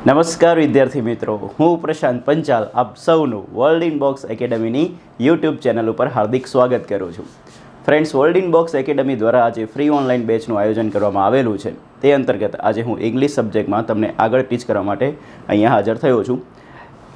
નમસ્કાર વિદ્યાર્થી મિત્રો, હું પ્રશાંત પંચાલ આપ સૌનું વર્લ્ડ ઇન બોક્સ એકેડમીની યુટ્યુબ ચેનલ ઉપર હાર્દિક સ્વાગત કરું છું. Friends, world in box academy દ્વારા આજે ફ્રી ઓનલાઈન બેચનું આયોજન કરવામાં આવેલું છે. તે અંતર્ગત આજે હું ઇંગ્લિશ સબ્જેક્ટમાં તમને આગળ ટીચ કરવા માટે અહીંયા હાજર થયો છું.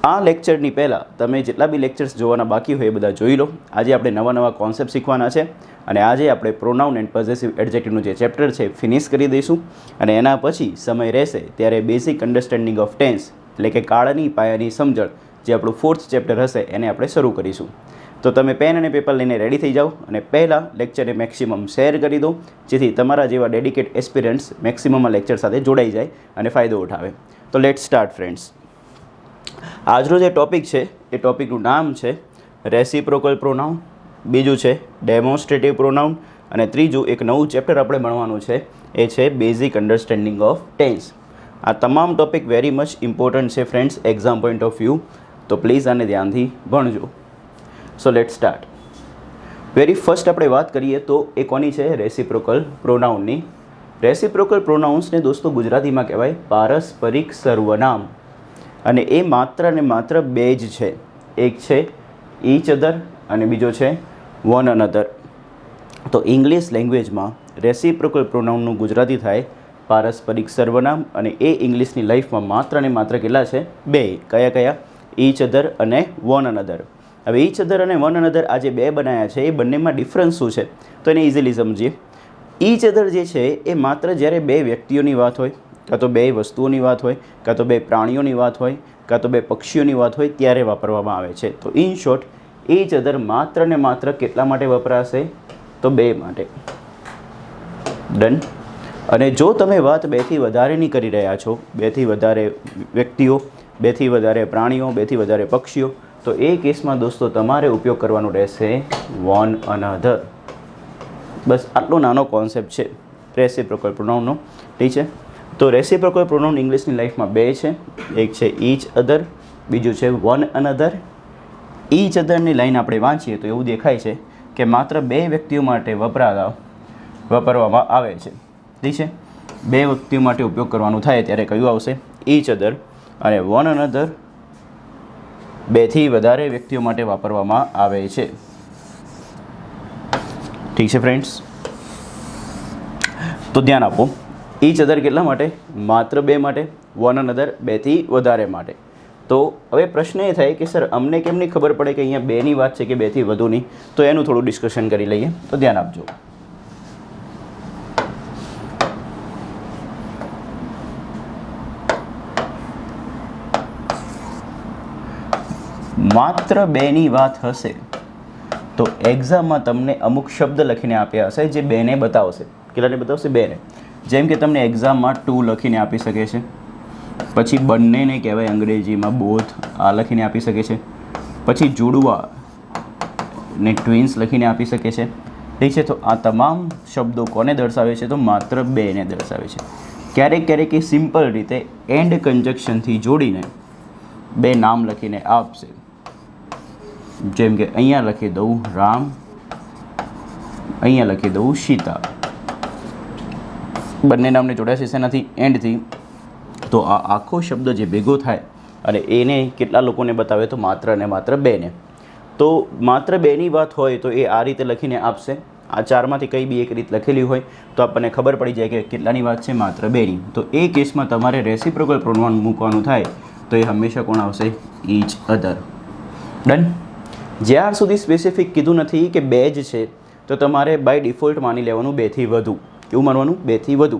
આ લેક્ચરની પહેલાં તમે જેટલા બી લેક્ચર્સ જોવાના બાકી હોય એ બધા જોઈ લો. આજે આપણે નવા કોન્સેપ્ટ શીખવાના છે અને આજે આપણે પ્રોનાઉન એન્ડ પોઝેસિવ એડજેક્ટિવનું જે ચેપ્ટર છે ફિનિશ કરી દઈશું અને એના પછી સમય રહેશે ત્યારે બેઝિક અન્ડરસ્ટેન્ડિંગ ઓફ ટેન્સ એટલે કે કાળની પાયાની સમજણ જે આપણું 4th ચેપ્ટર હશે એને આપણે શરૂ કરીશું. તો તમે પેન અને પેપર લઈને રેડી થઈ જાઓ અને પહેલાં લેક્ચરને મેક્સિમમ શેર કરી દો જેથી તમારા જેવા ડેડિકેટ એસ્પિરન્ટ્સ મેક્સિમમ લેક્ચર સાથે જોડાઈ જાય અને ફાયદો ઉઠાવે. તો લેટ સ્ટાર્ટ ફ્રેન્ડ્સ. આજનો જે ટૉપિક છે એ ટૉપિકનું નામ છે રેસિપ્રોકલ પ્રોનાઉન, બીજું છે ડેમોન્સ્ટ્રેટિવ પ્રોનાઉન અને ત્રીજું એક નવું ચેપ્ટર આપણે ભણવાનું છે એ છે બેઝિક અન્ડરસ્ટેન્ડિંગ ઓફ ટેન્સ. આ તમામ ટૉપિક વેરી મચ ઇમ્પોર્ટન્ટ છે friends exam point of view, તો પ્લીઝ આને ધ્યાનથી ભણજો. So let start. Very first આપણે વાત કરીએ તો એ કોની છે? રેસિપ્રોકલ પ્રોનાઉનની. રેસિપ્રોકલ પ્રોનાઉન્સને દોસ્તો ગુજરાતીમાં કહેવાય પારસ્પરિક સર્વનામ અને એ માત્ર ને માત્ર બે જ છે. એક છે ઈચ અધર અને બીજો છે વન અનધર. તો ઇંગ્લિશ લેંગ્વેજમાં રેસિપ્રોકલ પ્રોનાઉનનું ગુજરાતી થાય પારસ્પરિક સર્વનામ અને એ ઇંગ્લિશની લાઈફમાં માત્ર ને માત્ર કેટલા છે? બે. કયા? ઈચ અધર અને વન અનધર. હવે ઈચ અધર અને વન અનધર આ જે બે બનાવ્યા છે એ બંનેમાં ડિફરન્સ શું છે તો એને ઇઝીલી સમજીએ. ઈચ અધર જે છે એ માત્ર જ્યારે બે વ્યક્તિઓની વાત હોય, કાં તો બે વસ્તુઓની વાત હોય, કાં તો બે પ્રાણીઓની વાત હોય, કાં તો બે પક્ષીઓની વાત હોય ત્યારે વાપરવામાં આવે છે. તો ઇન શોર્ટ ઈચ અધર માત્ર ને માત્ર કેટલા માટે વપરાશે? તો બે માટે. ડન. અને જો તમે વાત બેથી વધારેની કરી રહ્યા છો, બેથી વધારે વ્યક્તિઓ, બેથી વધારે પ્રાણીઓ, બેથી વધારે પક્ષીઓ, તો એ કેસમાં દોસ્તો તમારે ઉપયોગ કરવાનો રહેશે વન અનધર. બસ આટલો નાનો કોન્સેપ્ટ છે રેસિપ્રોકલ પ્રોનાઉનનો. ઠીક છે. તો રેસિપ્રોકલ પ્રોનાઉન ઇંગ્લિશની લાઈફમાં બે છે. એક છે ઈચ અધર, બીજું છે વન અનધર. ઈચ અધરની લાઈન આપણે વાંચીએ તો એવું દેખાય છે કે માત્ર બે વ્યક્તિઓ માટે વાપરવામાં આવે છે. ઠીક છે. બે વ્યક્તિઓ માટે ઉપયોગ કરવાનું થાય ત્યારે કયું આવશે? Each other. અને વન અનધર બેથી વધારે વ્યક્તિઓ માટે વાપરવામાં આવે છે. ઠીક છે ફ્રેન્ડ્સ. તો ધ્યાન આપો. ઈચ અધર કેટલા માટે? માત્ર બે માટે. વન અનધર બેથી વધારે માટે. તો હવે પ્રશ્ન એ થાય કે સર અમને કેમ નહીં ખબર પડે કે અહીંયા બેની વાત છે કે બેથી વધુની? તો એનું થોડું ડિસ્કશન કરી લઈએ. તો ધ્યાન આપજો. માત્ર બેની વાત હશે તો એક્ઝામમાં તમને અમુક શબ્દ લખીને આપ્યા હશે જે બેને બતાવશે. કેટલાને બતાવશે? બેને. જેમ કે તમને એક્ઝામમાં ટુ લખીને આપી શકે છે, પછી બંનેને કહેવાય અંગ્રેજીમાં બોથ, આ લખીને આપી શકે છે, પછી જોડવા ને ટ્વિન્સ લખીને આપી શકે છે. ઠીક છે. તો આ તમામ શબ્દો કોને દર્શાવે છે? તો માત્ર બેને દર્શાવે છે. ક્યારેક એ સિમ્પલ રીતે એન્ડ કન્જક્શનથી જોડીને બે નામ લખીને આપશે. જેમ કે અહીંયા લખી દઉં રામ, અહીંયા લખી દઉં સીતા. બંને નામને જોડ્યા છે શેનાથી? એન્ડથી. તો આ આખો શબ્દ જે ભેગો થાય અને એને કેટલા લોકોને બતાવે? તો માત્ર ને માત્ર બેને. તો માત્ર બેની વાત હોય તો એ આ રીતે લખીને આપશે. આ ચારમાંથી કઈ બી એક રીત લખેલી હોય તો આપણને ખબર પડી જાય કે કેટલાની વાત છે? માત્ર બેની. તો એ કેસમાં તમારે રેસિપ્રોકલ પ્રોનાઉન મૂકવાનું થાય તો એ હંમેશા કોણ આવશે? Each other. ડન. જ્યાર સુધી સ્પેસિફિક કીધું નથી કે બે જ છે તો તમારે બાય ડિફોલ્ટ માની લેવાનું બેથી વધુ. કેવું માનવાનું? બેથી વધુ.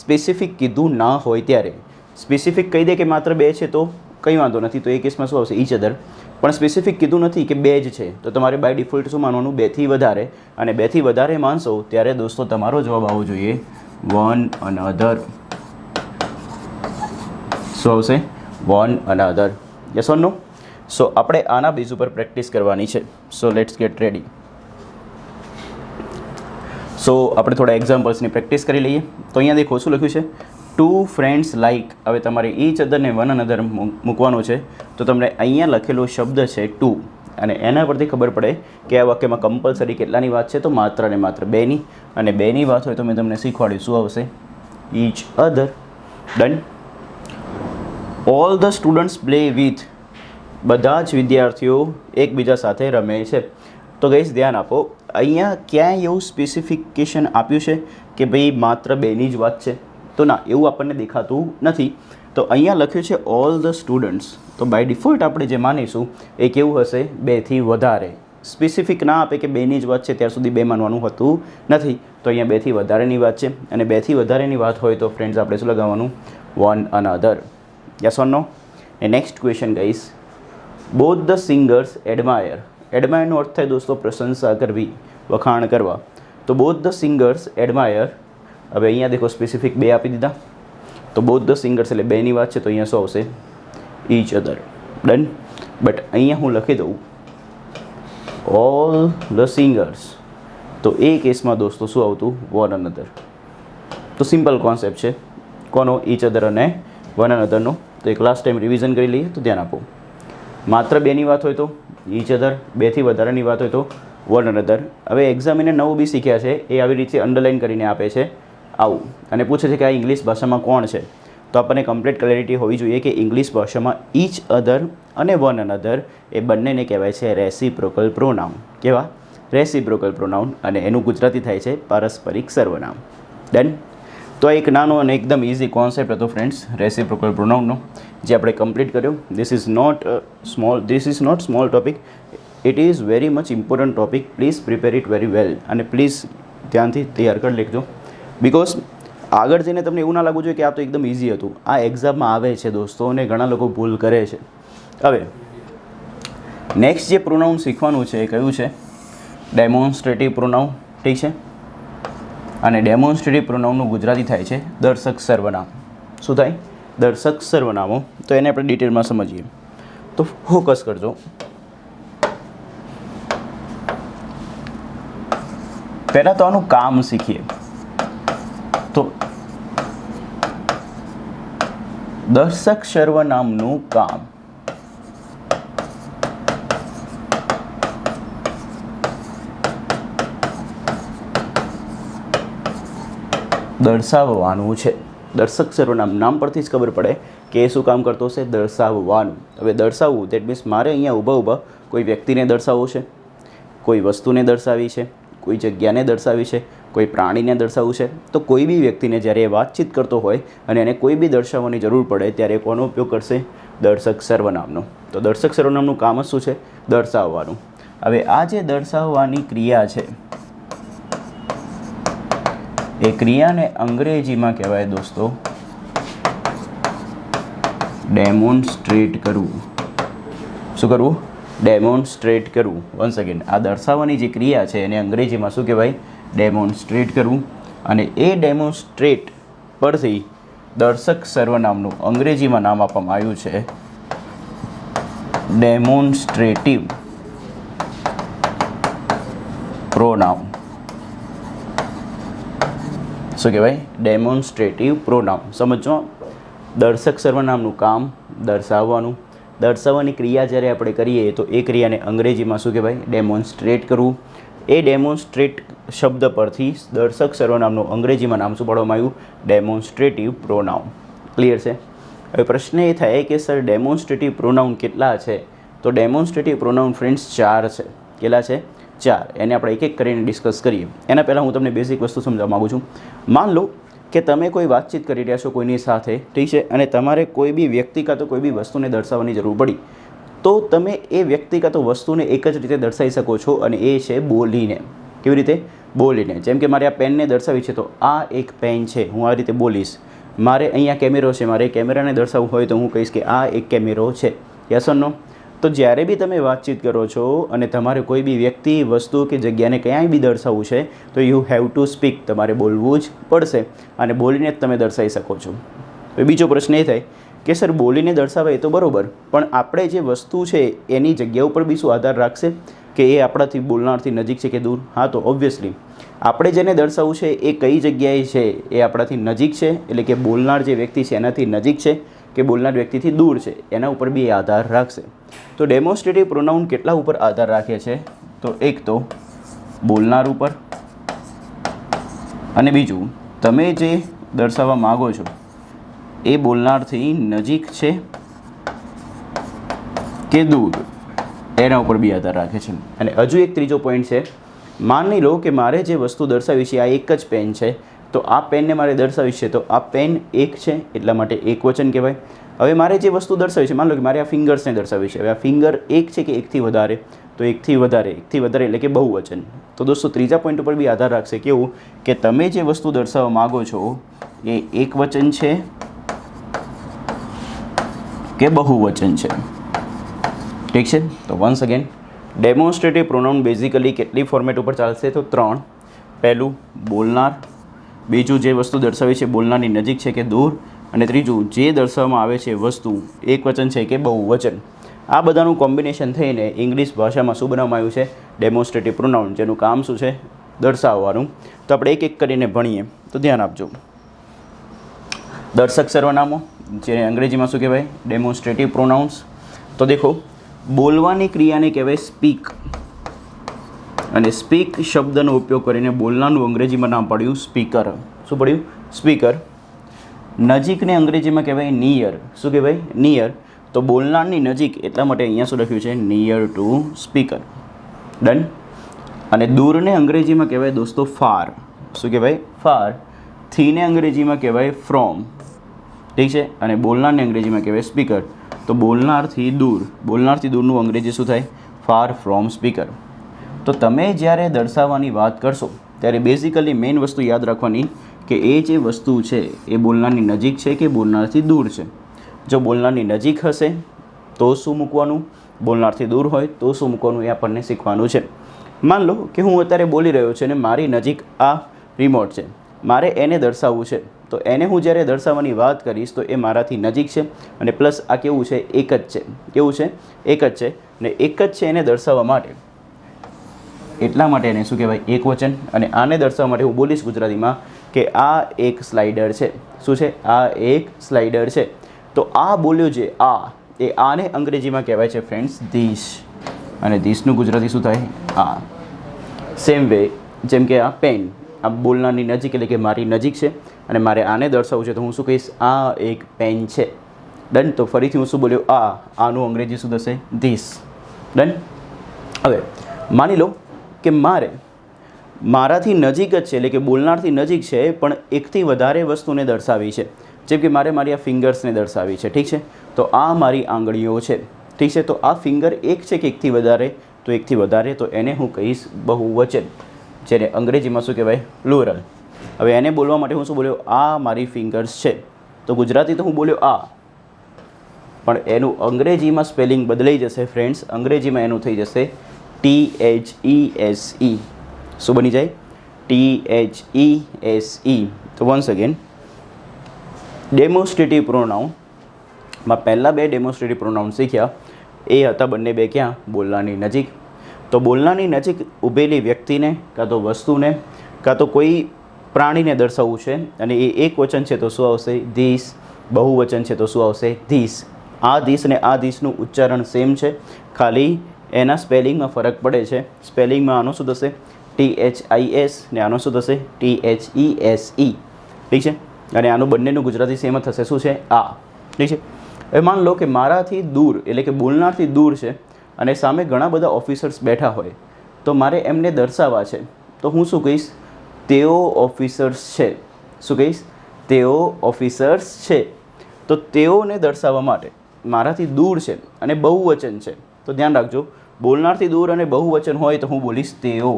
સ્પેસિફિક કીધું ના હોય ત્યારે. સ્પેસિફિક કહી દે કે માત્ર બે છે તો કંઈ વાંધો નથી, તો એ કેસમાં શું આવશે? Each other. પણ સ્પેસિફિક કીધું નથી કે બે જ છે તો તમારે બાય ડિફોલ્ટ શું માનવાનું? બેથી વધારે. અને બેથી વધારે માનશો ત્યારે દોસ્તો તમારો જવાબ આવવો જોઈએ વન અનધર. શું આવશે? One another. Yes or no? So આપણે આના બેઝ ઉપર પ્રેક્ટિસ કરવાની છે. So let's get ready. So આપણે થોડા એક્ઝામ્પલ્સની પ્રેક્ટિસ કરી લઈએ. તો અહીંયા દેખો શું લખ્યું છે? Two friends like. હવે તમારે ઈચ અધરને વન અનધર મૂકવાનો છે તો તમને અહીંયા લખેલો શબ્દ છે ટુ અને એના પરથી ખબર પડે કે આ વાક્યમાં કમ્પલસરી કેટલાની વાત છે? તો માત્ર ને માત્ર બેની. અને બેની વાત હોય તો મેં તમને શીખવાડ્યું શું આવશે? Each other. Done. All the students play with, બધા જ વિદ્યાર્થીઓ એકબીજા સાથે રમે છે. તો ગઈશ ધ્યાન આપો, અહીંયા ક્યાંય એવું સ્પેસિફિકેશન આપ્યું છે કે ભાઈ માત્ર બેની જ વાત છે? તો ના, એવું આપણને દેખાતું નથી. તો અહીંયા લખ્યું છે ઓલ ધ સ્ટુડન્ટ્સ. તો બાય ડિફોલ્ટ આપણે જે માનીશું એ કેવું હશે? બેથી વધારે. સ્પેસિફિક ના આપે કે બેની જ વાત છે ત્યાર સુધી બે માનવાનું હોતું નથી. તો અહીંયા બેથી વધારેની વાત છે, અને બેથી વધારેની વાત હોય તો ફ્રેન્ડ્સ આપણે શું લગાવવાનું? One another. Yes or no? એ નેક્સ્ટ ક્વેશ્ચન ગઈશ, બોથ ધ સિંગર્સ એડમાયર. એડમાયરનો અર્થ થાય દોસ્તો પ્રશંસા કરવી, વખાણ કરવા. તો બોથ ધ સિંગર્સ એડમાયર. હવે અહીંયા દેખો સ્પેસિફિક બે આપી દીધા. તો બોથ ધ સિંગર્સ એટલે બેની વાત છે, તો અહીંયા શું આવશે? Each other. ડન. બટ અહીંયા હું લખી દઉં ઓલ ધ સિંગર્સ, તો એ કેસમાં દોસ્તો શું આવતું? One another. તો સિમ્પલ કોન્સેપ્ટ છે કોનો? ઈચ અધર અને વન અનધરનો. તો એક લાસ્ટ ટાઈમ રિવિઝન કરી લઈએ. તો ધ્યાન આપો, માત્ર બેની વાત હોય તો ઈચ અધર, બેથી વધારાની વાત હોય તો વન અનધર. હવે એક્ઝામિને નવું બી શીખ્યા છે, એ આવી રીતે અંડરલાઇન કરીને આપે છે આવું, અને પૂછે છે કે આ ઇંગ્લિશ ભાષામાં કોણ છે? તો આપણને કમ્પ્લીટ ક્લેરિટી હોવી જોઈએ કે ઇંગ્લિશ ભાષામાં ઈચ અધર અને વન અનધર એ બંનેને કહેવાય છે રેસિપ્રોકલ પ્રોનાઉન. કેવા? Reciprocal pronoun. અને એનું ગુજરાતી થાય છે પારસ્પરિક સર્વનામ. ડન. તો એક નાનો અને એકદમ ઇઝી કોન્સેપ્ટ હતો ફ્રેન્ડ્સ રેસિપ્રોકલ પ્રોનાઉનનો, જે આપણે કમ્પ્લીટ કર્યો. This is not small topic, it is very much important topic. Please prepare it very well, અને પ્લીઝ ધ્યાનથી તૈયાર કરી લેજો. બિકોઝ આગળ જઈને તમને એવું ના લાગવું જોઈએ કે આ તો એકદમ ઇઝી હતું. આ એક્ઝામમાં આવે છે દોસ્તો, અને ઘણા લોકો ભૂલ કરે છે. હવે નેક્સ્ટ જે પ્રોનાઉન શીખવાનું છે એ કયું છે? ડેમોન્સ્ટ્રેટિવ પ્રોનાઉન. ઠીક છે. અને ડેમોન્સ્ટ્રેટિવ પ્રોનાઉનનું ગુજરાતી થાય છે દર્શક સર્વનામ. શું થાય? દર્શક સર્વનામો. તો એને આપણે ડિટેલમાં સમજીએ. તો ફોકસ કરજો. પહેલાં તો આનું કામ શીખીએ. તો દર્શક સર્વનામનું કામ. દર્શાવવાનું છે. દર્શક સર્વનામ નામ પરથી જ ખબર પડે કે એ શું કામ કરતો હશે? દર્શાવવાનું. હવે દર્શાવવું દેટ મીન્સ મારે અહીંયા ઊભા કોઈ વ્યક્તિને દર્શાવવું છે, કોઈ વસ્તુને દર્શાવી છે, કોઈ જગ્યાને દર્શાવી છે, કોઈ પ્રાણીને દર્શાવવું છે. તો કોઈ બી વ્યક્તિને જ્યારે એ વાતચીત કરતો હોય અને એને કોઈ બી દર્શાવવાની જરૂર પડે ત્યારે કોનો ઉપયોગ કરશે? દર્શક સર્વનામનો. તો દર્શક સર્વનામનું કામ જ શું છે? દર્શાવવાનું. હવે આ જે દર્શાવવાની ક્રિયા છે એ ક્રિયાને અંગ્રેજીમાં કહેવાય દોસ્તો ડેમોન્સ્ટ્રેટ કરવું. શું કરવું? ડેમોન્સ્ટ્રેટ કરવું. વન્સ અગેન, આ દર્શાવવાની જે ક્રિયા છે એને અંગ્રેજીમાં શું કહેવાય? ડેમોન્સ્ટ્રેટ કરવું. અને એ ડેમોન્સ્ટ્રેટ પરથી દર્શક સર્વનામનું અંગ્રેજીમાં નામ આપવામાં આવ્યું છે ડેમોન્સ્ટ્રેટિવ પ્રોનાઉન. શું કહેવાય? ડેમોન્સ્ટ્રેટિવ પ્રોનાઉન. સમજો, દર્શક સર્વનામનું કામ દર્શાવવાનું. દર્શાવવાની ક્રિયા જ્યારે આપણે કરીએ તો એ ક્રિયાને અંગ્રેજીમાં શું કહેવાય? ડેમોન્સ્ટ્રેટ કરવું. એ ડેમોન્સ્ટ્રેટ શબ્દ પરથી દર્શક સર્વનામનું અંગ્રેજીમાં નામ શું પાડવામાં આવ્યું? ડેમોન્સ્ટ્રેટિવ પ્રોનાઉન. ક્લિયર છે? હવે પ્રશ્ન એ થાય કે સર ડેમોન્સ્ટ્રેટિવ પ્રોનાઉન કેટલા છે? તો ડેમોન્સ્ટ્રેટિવ પ્રોનાઉન ફ્રેન્ડ્સ 4 છે. કેટલા છે? 4. એને આપણે એક એક કરીને ડિસ્કસ કરીએ. એના પહેલાં હું તમને બેઝિક વસ્તુ સમજાવવા માગું છું. માન લો કે તમે કોઈ વાતચીત કરી રહ્યા છો કોઈની સાથે, ઠીક છે, અને તમારે કોઈ બી વ્યક્તિ કાં તો કોઈ બી વસ્તુને દર્શાવવાની જરૂર પડી, તો તમે એ વ્યક્તિ કાં તો વસ્તુને એક જ રીતે દર્શાવી શકો છો, અને એ છે બોલીને. કેવી રીતે? બોલીને. જેમ કે મારે આ પેનને દર્શાવી છે તો આ એક પેન છે, હું આ રીતે બોલીશ. મારે અહીંયા કેમેરો છે, મારે કેમેરાને દર્શાવવું હોય તો હું કહીશ કે આ એક કેમેરો છે. Yes or no? તો જ્યારે બી તમે વાતચીત કરો છો અને તમારે કોઈ બી વ્યક્તિ, વસ્તુ કે જગ્યાને ક્યાંય બી દર્શાવવું છે તો યુ હેવ ટુ સ્પીક. તમારે બોલવું જ પડશે, અને બોલીને જ તમે દર્શાવી શકો છો. હવે બીજો પ્રશ્ન એ થાય કે સર બોલીને દર્શાવે એ તો બરાબર, પણ આપણે જે વસ્તુ છે એની જગ્યા ઉપર બી શું આધાર રાખશે કે એ આપણાથી બોલનારથી નજીક છે કે દૂર? હા, તો ઓબ્વિયસલી આપણે જેને દર્શાવવું છે એ કઈ જગ્યાએ છે, એ આપણાથી નજીક છે, એટલે કે બોલનાર જે વ્યક્તિ છે એનાથી નજીક છે કે બોલનાર વ્યક્તિથી દૂર છે, એના ઉપર બી એ આધાર રાખશે. તો ડેમોન્સ્ટ્રેટિવ પ્રોનાઉન કેટલા ઉપર આધાર રાખે છે? તો એક તો બોલનાર ઉપર, અને બીજું તમે જે દર્શાવવા માગો છો એ બોલનારથી નજીક છે કે દૂર, એના ઉપર બી આધાર રાખે છે. અને હજુ એક ત્રીજો પોઈન્ટ છે. માની લો કે મારે જે વસ્તુ દર્શાવી છે આ એક જ પેન છે, તો આ પેનને મારે દર્શાવી છે તો આ પેન એક છે એટલા માટે એક વચન કહેવાય. હવે મારે જે વસ્તુ દર્શાવી છે, માની લો કે મારે આ ફિંગર્સને દર્શાવી છે. હવે આ ફિંગર એક છે કે એકથી વધારે, તો એકથી વધારે એટલે કે બહુવચન. તો દોસ્તો ત્રીજા પોઈન્ટ ઉપર બી આધાર રાખશે કેવું કે તમે જે વસ્તુ દર્શાવવા માગો છો એ એક વચન છે કે બહુવચન છે. ઠીક છે. તો વન્સ અગેન, ડેમોન્સ્ટ્રેટિવ પ્રોનાઉન બેઝિકલી કેટલી ફોર્મેટ ઉપર ચાલશે? તો 3. પહેલું બોલનાર, બીજું જે વસ્તુ દર્શાવી છે બોલનારની નજીક છે કે દૂર, અને ત્રીજું જે દર્શાવવામાં આવે છે વસ્તુ એક વચન છે કે બહુવચન. આ બધાનું કોમ્બિનેશન થઈને ઇંગ્લિશ ભાષામાં શું બનાવવામાં આવ્યું છે? ડેમોન્સ્ટ્રેટિવ પ્રોનાઉન, જેનું કામ શું છે? દર્શાવવાનું. તો આપણે એક એક કરીને ભણીએ. તો ધ્યાન આપજો. દર્શક સર્વનામો, જેને અંગ્રેજીમાં શું કહેવાય? ડેમોન્સ્ટ્રેટિવ પ્રોનાઉન્સ. તો દેખો, બોલવાની ક્રિયાને કહેવાય સ્પીક, અને સ્પીક શબ્દનો ઉપયોગ કરીને બોલનારનું અંગ્રેજીમાં નામ પડ્યું સ્પીકર. શું પડ્યું? સ્પીકર. નજીકને અંગ્રેજીમાં કહેવાય નિયર. શું કહેવાય? નિયર. તો બોલનારની નજીક એટલા માટે અહીંયા શું લખ્યું છે? Near to speaker. ડન. અને દૂરને અંગ્રેજીમાં કહેવાય દોસ્તો ફાર. શું કહેવાય? ફાર. થીને અંગ્રેજીમાં કહેવાય ફ્રોમ. ઠીક છે. અને બોલનારને અંગ્રેજીમાં કહેવાય સ્પીકર. તો બોલનારથી દૂર, બોલનારથી દૂરનું અંગ્રેજી શું થાય? Far from speaker. તો તમે જ્યારે દર્શાવવાની વાત કરશો ત્યારે બેઝિકલી મેઇન વસ્તુ યાદ રાખવાની કે એ જે વસ્તુ છે એ બોલનારની નજીક છે કે બોલનારથી દૂર છે. જો બોલનારની નજીક હશે તો શું મૂકવાનું, બોલનારથી દૂર હોય તો શું મૂકવાનું, એ આપણને શીખવાનું છે. માન લો કે હું અત્યારે બોલી રહ્યો છું અને મારી નજીક આ રિમોટ છે, મારે એને દર્શાવવું છે. તો એને હું જ્યારે દર્શાવવાની વાત કરીશ તો એ મારાથી નજીક છે, અને પ્લસ આ કેવું છે? એક જ છે. કેવું છે? એક જ છે. ને એક જ છે એને દર્શાવવા માટે, એટલા માટે એને શું કહેવાય? એક વચન. અને આને દર્શાવવા માટે હું બોલીશ ગુજરાતીમાં કે આ એક સ્લાઇડર છે. શું છે? આ એક સ્લાઇડર છે. તો આ બોલ્યો છે આ, એ આને અંગ્રેજીમાં કહેવાય છે ફ્રેન્ડ્સ ધીસ, અને ધીસનું ગુજરાતી શું થાય? આ. સેમ વે જેમ કે આ પેન, આ બોલનારની નજીક એટલે કે મારી નજીક છે, અને મારે આને દર્શાવવું છે તો હું શું કહીશ? આ એક પેન છે. ડન. તો ફરીથી હું શું બોલ્યો? આ. આનું અંગ્રેજી શું થશે? ધીસ. ડન. હવે માની લો કે મારાથી નજીક જ છે એટલે કે બોલનારથી નજીક છે, પણ એકથી વધારે વસ્તુને દર્શાવી છે. જેમ કે મારે મારી આ ફિંગર્સને દર્શાવી છે. ઠીક છે. તો આ મારી આંગળીઓ છે. ઠીક છે. તો આ ફિંગર એક છે કે એકથી વધારે? તો એકથી વધારે. તો એને હું કહીશ બહુવચન, જેને અંગ્રેજીમાં શું કહેવાય? પ્લુરલ. હવે એને બોલવા માટે હું શું બોલ્યો? આ મારી ફિંગર્સ છે. તો ગુજરાતી તો હું બોલ્યો આ, પણ એનું અંગ્રેજીમાં સ્પેલિંગ બદલાઈ જશે ફ્રેન્ડ્સ. અંગ્રેજીમાં એનું થઈ જશે THESE. શું બની જાય? THESE. તો વન્સ અગેન, ડેમોન્સ્ટ્રેટિવ પ્રોનાઉનમાં પહેલાં 2 ડેમોન્સ્ટ્રેટિવ પ્રોનાઉન શીખ્યા. એ હતા બંને બે ક્યાં? બોલનારની નજીક. તો બોલનારની નજીક ઊભેલી વ્યક્તિને કાં તો વસ્તુને કાં તો કોઈ પ્રાણીને દર્શાવવું છે, અને એ એક વચન છે તો શું આવશે? ધીસ. બહુવચન છે તો શું આવશે? ધીસ. આ ધીસ ને આ ધીસનું ઉચ્ચારણ સેમ છે, ખાલી એના સ્પેલિંગમાં ફરક પડે છે. સ્પેલિંગમાં આનો શું થશે? THIS, ને આનો શું થશે? THESE. ઠીક છે. અને આનું બંનેનું ગુજરાતી સેમ જ થશે. શું છે? આ. ઠીક છે. હવે માન લો કે મારાથી દૂર એટલે કે બોલનારથી દૂર છે, અને સામે ઘણા બધા ઓફિસર્સ બેઠા હોય, તો મારે એમને દર્શાવવા છે. તો હું શું કહીશ? તેઓ ઓફિસર્સ છે. શું કહીશ? તેઓ ઓફિસર્સ છે. તો તેઓને દર્શાવવા માટે મારાથી દૂર છે અને બહુવચન છે. તો ધ્યાન રાખજો, બોલનારથી દૂર અને બહુવચન હોય તો હું બોલીશ તેઓ,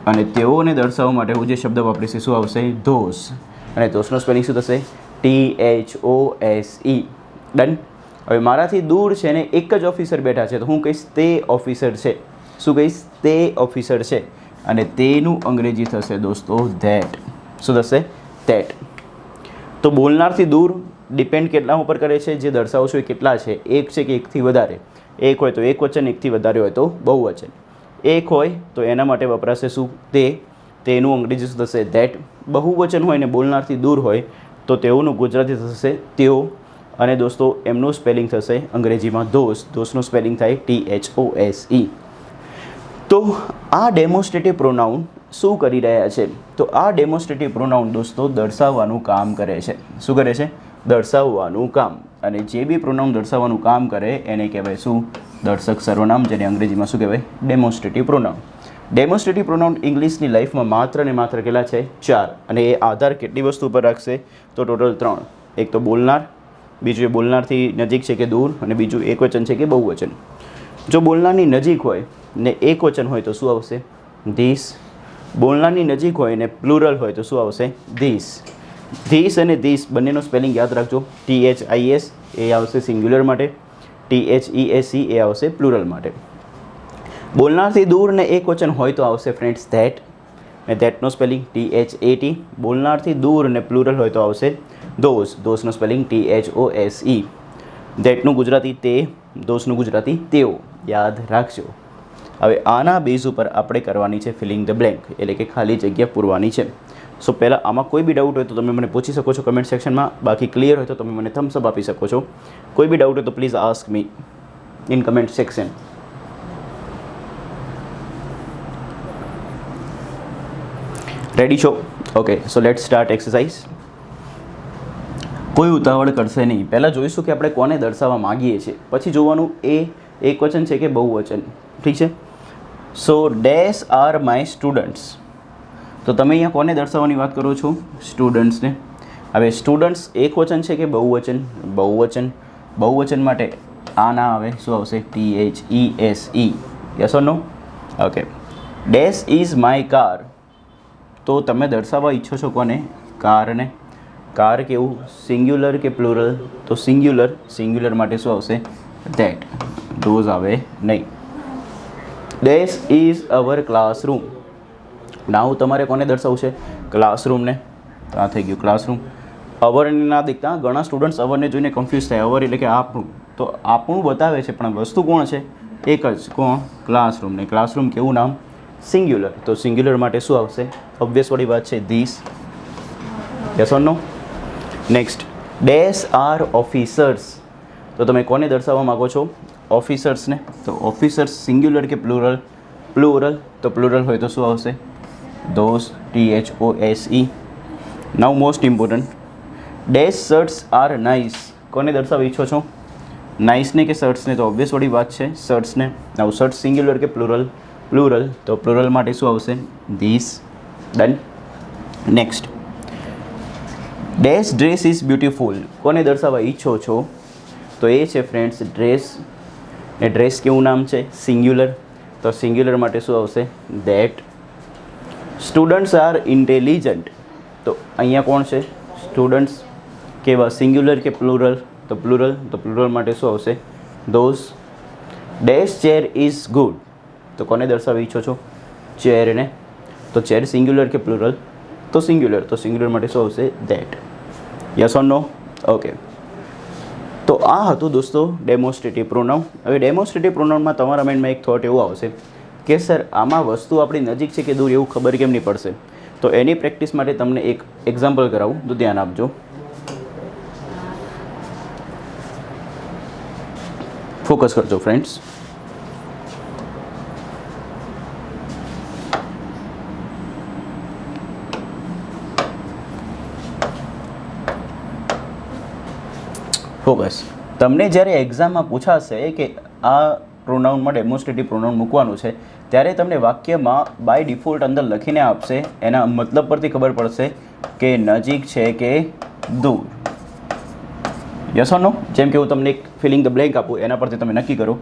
અને તેઓને દર્શાવવા માટે હું જે શબ્દ વાપરીશ શું આવશે? ધોસ. અને ધોસનો સ્પેલિંગ શું થશે? THOSE. ડન. હવે મારાથી દૂર છે ને એક જ ઓફિસર બેઠા છે, તો હું કહીશ તે ઓફિસર છે. શું કહીશ? તે ઓફિસર છે. અને તેનું અંગ્રેજી થશે દોસ્તો ધેટ. શું થશે? ધેટ. તો બોલનારથી દૂર ડિપેન્ડ કેટલા ઉપર કરે છે? જે દર્શાવો છો એ કેટલા છે? એક છે કે એકથી વધારે? એક હોય તો એક વચન, એકથી વધારે હોય તો બહુવચન. એક હોય તો એના માટે વપરાશે શું? તે. તેનું અંગ્રેજી શું થશે? ધેટ. બહુવચન હોય ને બોલનારથી દૂર હોય તો તેઓનું ગુજરાતી થશે તેઓ, અને દોસ્તો એમનું સ્પેલિંગ થશે અંગ્રેજીમાં ધોસ. ધોસનું સ્પેલિંગ થાય THOSE. તો આ ડેમોન્સ્ટ્રેટિવ પ્રોનાઉન શું કરી રહ્યા છે? તો આ ડેમોન્સ્ટ્રેટિવ પ્રોનાઉન દોસ્તો દર્શાવવાનું કામ કરે છે. શું કરે છે? દર્શાવવાનું કામ. અને જે બી પ્રોનાઉન દર્શાવવાનું કામ કરે એને કહેવાય શું? દર્શક સર્વનામ, જેને અંગ્રેજીમાં શું કહેવાય? ડેમોન્સ્ટ્રેટિવ પ્રોનાઉન. ડેમોન્સ્ટ્રેટિવ પ્રોનાઉન ઇંગ્લિશની લાઈફમાં માત્ર ને માત્ર કેટલા છે? 4. અને એ આધાર કેટલી વસ્તુ પર રાખશે? તો ટોટલ 3. એક તો બોલનાર, બીજું એ બોલનારથી નજીક છે કે દૂર, અને બીજું એકવચન છે કે બહુવચન. જો બોલનારની નજીક હોય ને એકવચન હોય તો શું આવશે? ધીસ. બોલનારની નજીક હોય ને પ્લુરલ હોય તો શું આવશે? ધીસ. ધીસ અને ધીસ બંનેનો સ્પેલિંગ યાદ રાખજો. THIS એ આવશે સિંગ્યુલર માટે, THEAC એ આવશે પ્લુરલ માટે. બોલનારથી દૂર ને એકવચન હોય તો આવશે ફ્રેન્ડ્સ ધેટ, ને ધેટનો સ્પેલિંગ THAT. બોલનારથી દૂર ને પ્લુરલ હોય તો આવશે ધોઝ. ધોઝનો સ્પેલિંગ THOSE. ધેટનું ગુજરાતી તે, ધોઝનું ગુજરાતી તેઓ. યાદ રાખજો. હવે આના બેઝ ઉપર આપણે કરવાની છે ફિલિંગ ધ બ્લેન્ક, એટલે કે ખાલી જગ્યા પૂરવાની છે. સો પહેલાં આમાં કોઈ બી ડાઉટ હોય તો તમે મને પૂછી શકો છો કમેન્ટ સેક્શનમાં. બાકી ક્લિયર હોય તો તમે મને થમ્સ અપ આપી શકો છો. કોઈ બી ડાઉટ હોય તો please ask me in comment section. Ready છો? Okay, so let start exercise. કોઈ ઉતાવળ કરશે નહીં. પહેલાં જોઈશું કે આપણે કોને દર્શાવવા માગીએ છીએ, પછી જોવાનું એ એકવચન છે કે બહુવચન. ઠીક છે? સો ડેશ આર માય સ્ટુડન્ટ્સ. તો તમે અહીંયા કોને દર્શાવવાની વાત કરો છો? સ્ટુડન્ટ્સને. હવે સ્ટુડન્ટ્સ એકવચન છે કે બહુવચન? બહુવચન. બહુવચન માટે આ ના આવે, શું આવશે? THESE. Yes or no? Okay. Dash is my car. તો તમે દર્શાવવા ઈચ્છો છો કોને? કારને. કાર કેવું? સિંગ્યુલર કે પ્લુરલ? તો સિંગ્યુલર. સિંગ્યુલર માટે શું આવશે? ધેટ. ધોઝ આવે નહીં. Dash is our classroom. Now તમારે કોને દર્શાવવું છે? ક્લાસરૂમને. તો આ થઈ ગયું ક્લાસરૂમ. અવરને ના દેખતા ઘણા સ્ટુડન્ટ્સ અવરને જોઈને કન્ફ્યુઝ થાય. અવર એટલે કે આપણું. તો આપણું બતાવે છે પણ વસ્તુ કોણ છે? એક જ. કોણ? ક્લાસરૂમ. ને ક્લાસરૂમ કેવું નામ? સિંગ્યુલર. તો સિંગ્યુલર માટે શું આવશે? ઓબ્વિયસ વાળી વાત છે this. Yes or no? Next, dash are officers. તો તમે કોને દર્શાવવા માગો છો? ઓફિસર્સને. તો ઓફિસર્સ સિંગ્યુલર કે પ્લુરલ? પ્લુરલ. તો પ્લુરલ હોય તો શું આવશે? Those. THOSE. Now most important, dash shirts are nice. કોને દર્શાવવા ઈચ્છો છો? નાઇસને કે શર્ટ્સને? તો ઓબ્વિયસ વાળી વાત છે શર્ટ્સને. નાઉ શર્ટ્સ સિંગ્યુલર કે પ્લુરલ? પ્લુરલ. તો પ્લુરલ માટે શું આવશે? This. Done. Next, dash dress is beautiful. કોને દર્શાવવા ઈચ્છો છો? તો એ છે ફ્રેન્ડ્સ ડ્રેસ. ને ડ્રેસ કેવું નામ છે? સિંગ્યુલર. તો સિંગ્યુલર માટે શું આવશે? ધેટ. Students are intelligent. તો અહીંયા કોણ છે? સ્ટુડન્ટ્સ. કેવા? સિંગ્યુલર કે પ્લુરલ? તો પ્લુરલ. તો પ્લુરલ માટે શું આવશે? Those. Dash chair is good. તો કોને દર્શાવવા ઈચ્છો છો? ચેરને. તો ચેર સિંગ્યુલર કે પ્લુરલ? તો સિંગ્યુલર. તો સિંગ્યુલર માટે શું આવશે? That. Yes or no? Okay. તો આ હતું દોસ્તો ડેમોન્સ્ટ્રેટિવ પ્રોનાઉન. હવે ડેમોન્સ્ટ્રેટિવ પ્રોનાઉનમાં તમારા માઇન્ડમાં એક થોટ એવો આવશે કે સર આમાં વસ્તુ આપણી નજીક છે કે દૂર એવું ખબર કેમ નહીં પડશે? તો એની પ્રેક્ટિસ માટે તમને એક એક્ઝામ્પલ કરાવું, તો ધ્યાન આપજો. ફોકસ કરજો ફ્રેન્ડ્સ. ફોકસ. તમને જ્યારે એક્ઝામમાં પૂછાશે કે આ પ્રોનાઉનમાં ડેમોન્સ્ટ્રેટિવ પ્રોનાઉન મૂકવાનું છે, ત્યારે તમને વાક્યમાં બાય ડિફોલ્ટ અંદર લખીને આપશે. એના મતલબ પરથી ખબર પડશે કે નજીક છે કે દૂર. યસ ઓર નો? જેમ કે હું તમને એક ફિલિંગ ધ બ્લેન્ક આપું, એના પરથી તમે નક્કી કરો.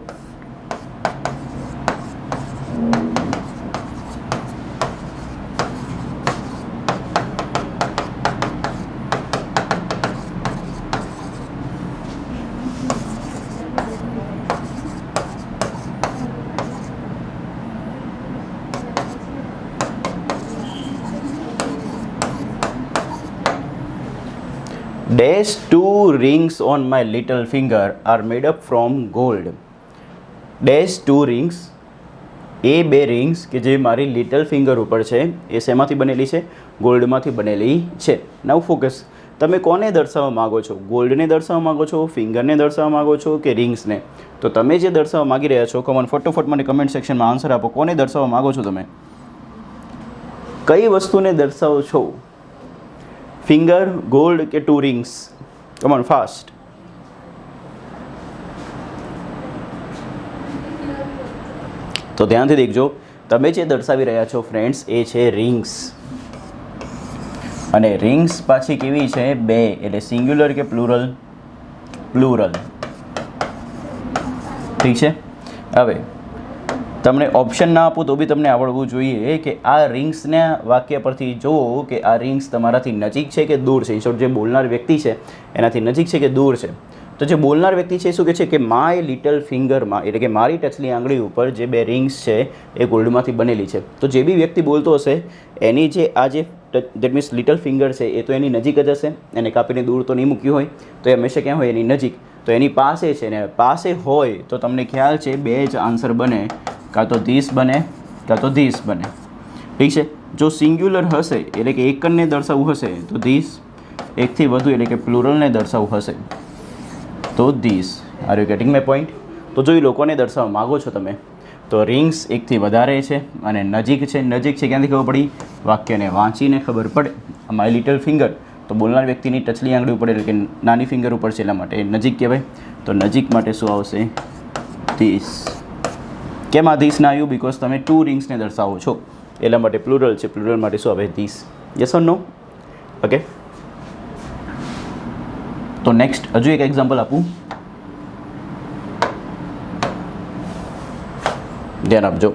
Dash two rings on my little finger are made up from gold. Dash two rings. એ બે રિંગ્સ કે જે મારી લિટલ ફિંગર ઉપર છે એ શેમાંથી બનેલી છે? ગોલ્ડમાંથી બનેલી છે. નાઉ ફોકસ. તમે કોને દર્શાવવા માગો છો? ગોલ્ડને દર્શાવવા માગો છો, ફિંગરને દર્શાવવા માગો છો કે રિંગ્સને? તો તમે જે દર્શાવવા માગી રહ્યા છો, કમન ફટોફટ મને કમેન્ટ સેક્શનમાં આન્સર આપો. કોને દર્શાવવા માગો છો તમે? કઈ વસ્તુને દર્શાવો છો? ફિંગર, ગોલ્ડ કે 2 રિંગ્સ? Come on fast. તો ધ્યાનથી દેખજો, તમે જે દર્શાવી રહ્યા છો ફ્રેન્ડ્સ એ છે રિંગ્સ. અને રિંગ્સ પાછી કેવી છે? 2, એટલે સિંગ્યુલર કે પ્લુરલ? પ્લુરલ. ઠીક છે. હવે તમને ઓપ્શન ના આપું તો બી તમને આવડવું જોઈએ કે આ રિંગ્સના વાક્ય પરથી જુઓ કે આ રિંગ્સ તમારાથી નજીક છે કે દૂર છે. ઇન જે બોલનાર વ્યક્તિ છે એનાથી નજીક છે કે દૂર છે. તો જે બોલનાર વ્યક્તિ છે શું કહે છે કે માય લિટલ ફિંગરમાં, એટલે કે મારી ટચલી આંગળી ઉપર જે 2 રિંગ્સ છે એ ગોલ્ડમાંથી બનેલી છે. તો જે બી વ્યક્તિ બોલતો હશે એની જે આ જે દેટ મીન્સ લિટલ ફિંગર છે એ તો એની નજીક જ હશે. એને કાપીને દૂર તો નહીં મૂક્યું હોય, તો એ હંમેશા ક્યાં હોય? એની નજીક. તો એની પાસે છે ને પાસે હોય તો તમને ખ્યાલ છે 2 જ આન્સર બને, કાં તો ધીસ બને કાં તો ધીસ બને. ઠીક છે. જો સિંગ્યુલર હશે એટલે કે એકને દર્શાવવું હશે તો ધીસ, એકથી વધુ એટલે કે પ્લુરલને દર્શાવવું હશે તો this. Are you getting my point? તો જો એ લોકોને દર્શાવવા માગો છો તમે તો રિંગ્સ એકથી વધારે છે અને નજીક છે. નજીક છે ક્યાંથી ખબર પડી? વાક્યને વાંચીને ખબર પડે. માય લિટલ ફિંગર તો બોલનાર વ્યક્તિની ટચલી આંગળી ઉપર એટલે કે નાની ફિંગર ઉપર છે, એટલા માટે નજીક કહેવાય. તો નજીક માટે શું આવશે? ધીસ. કેમ આ ધીસ ના આવ્યું? બિકોઝ તમે 2 રિંગ્સને દર્શાવો છો એટલા માટે પ્લુરલ છે. પ્લુરલ માટે શું આવે? This. Yes or no? Okay. તો નેક્સ્ટ હજુ એક એક્ઝામ્પલ આપું, ધ્યાન આપજો.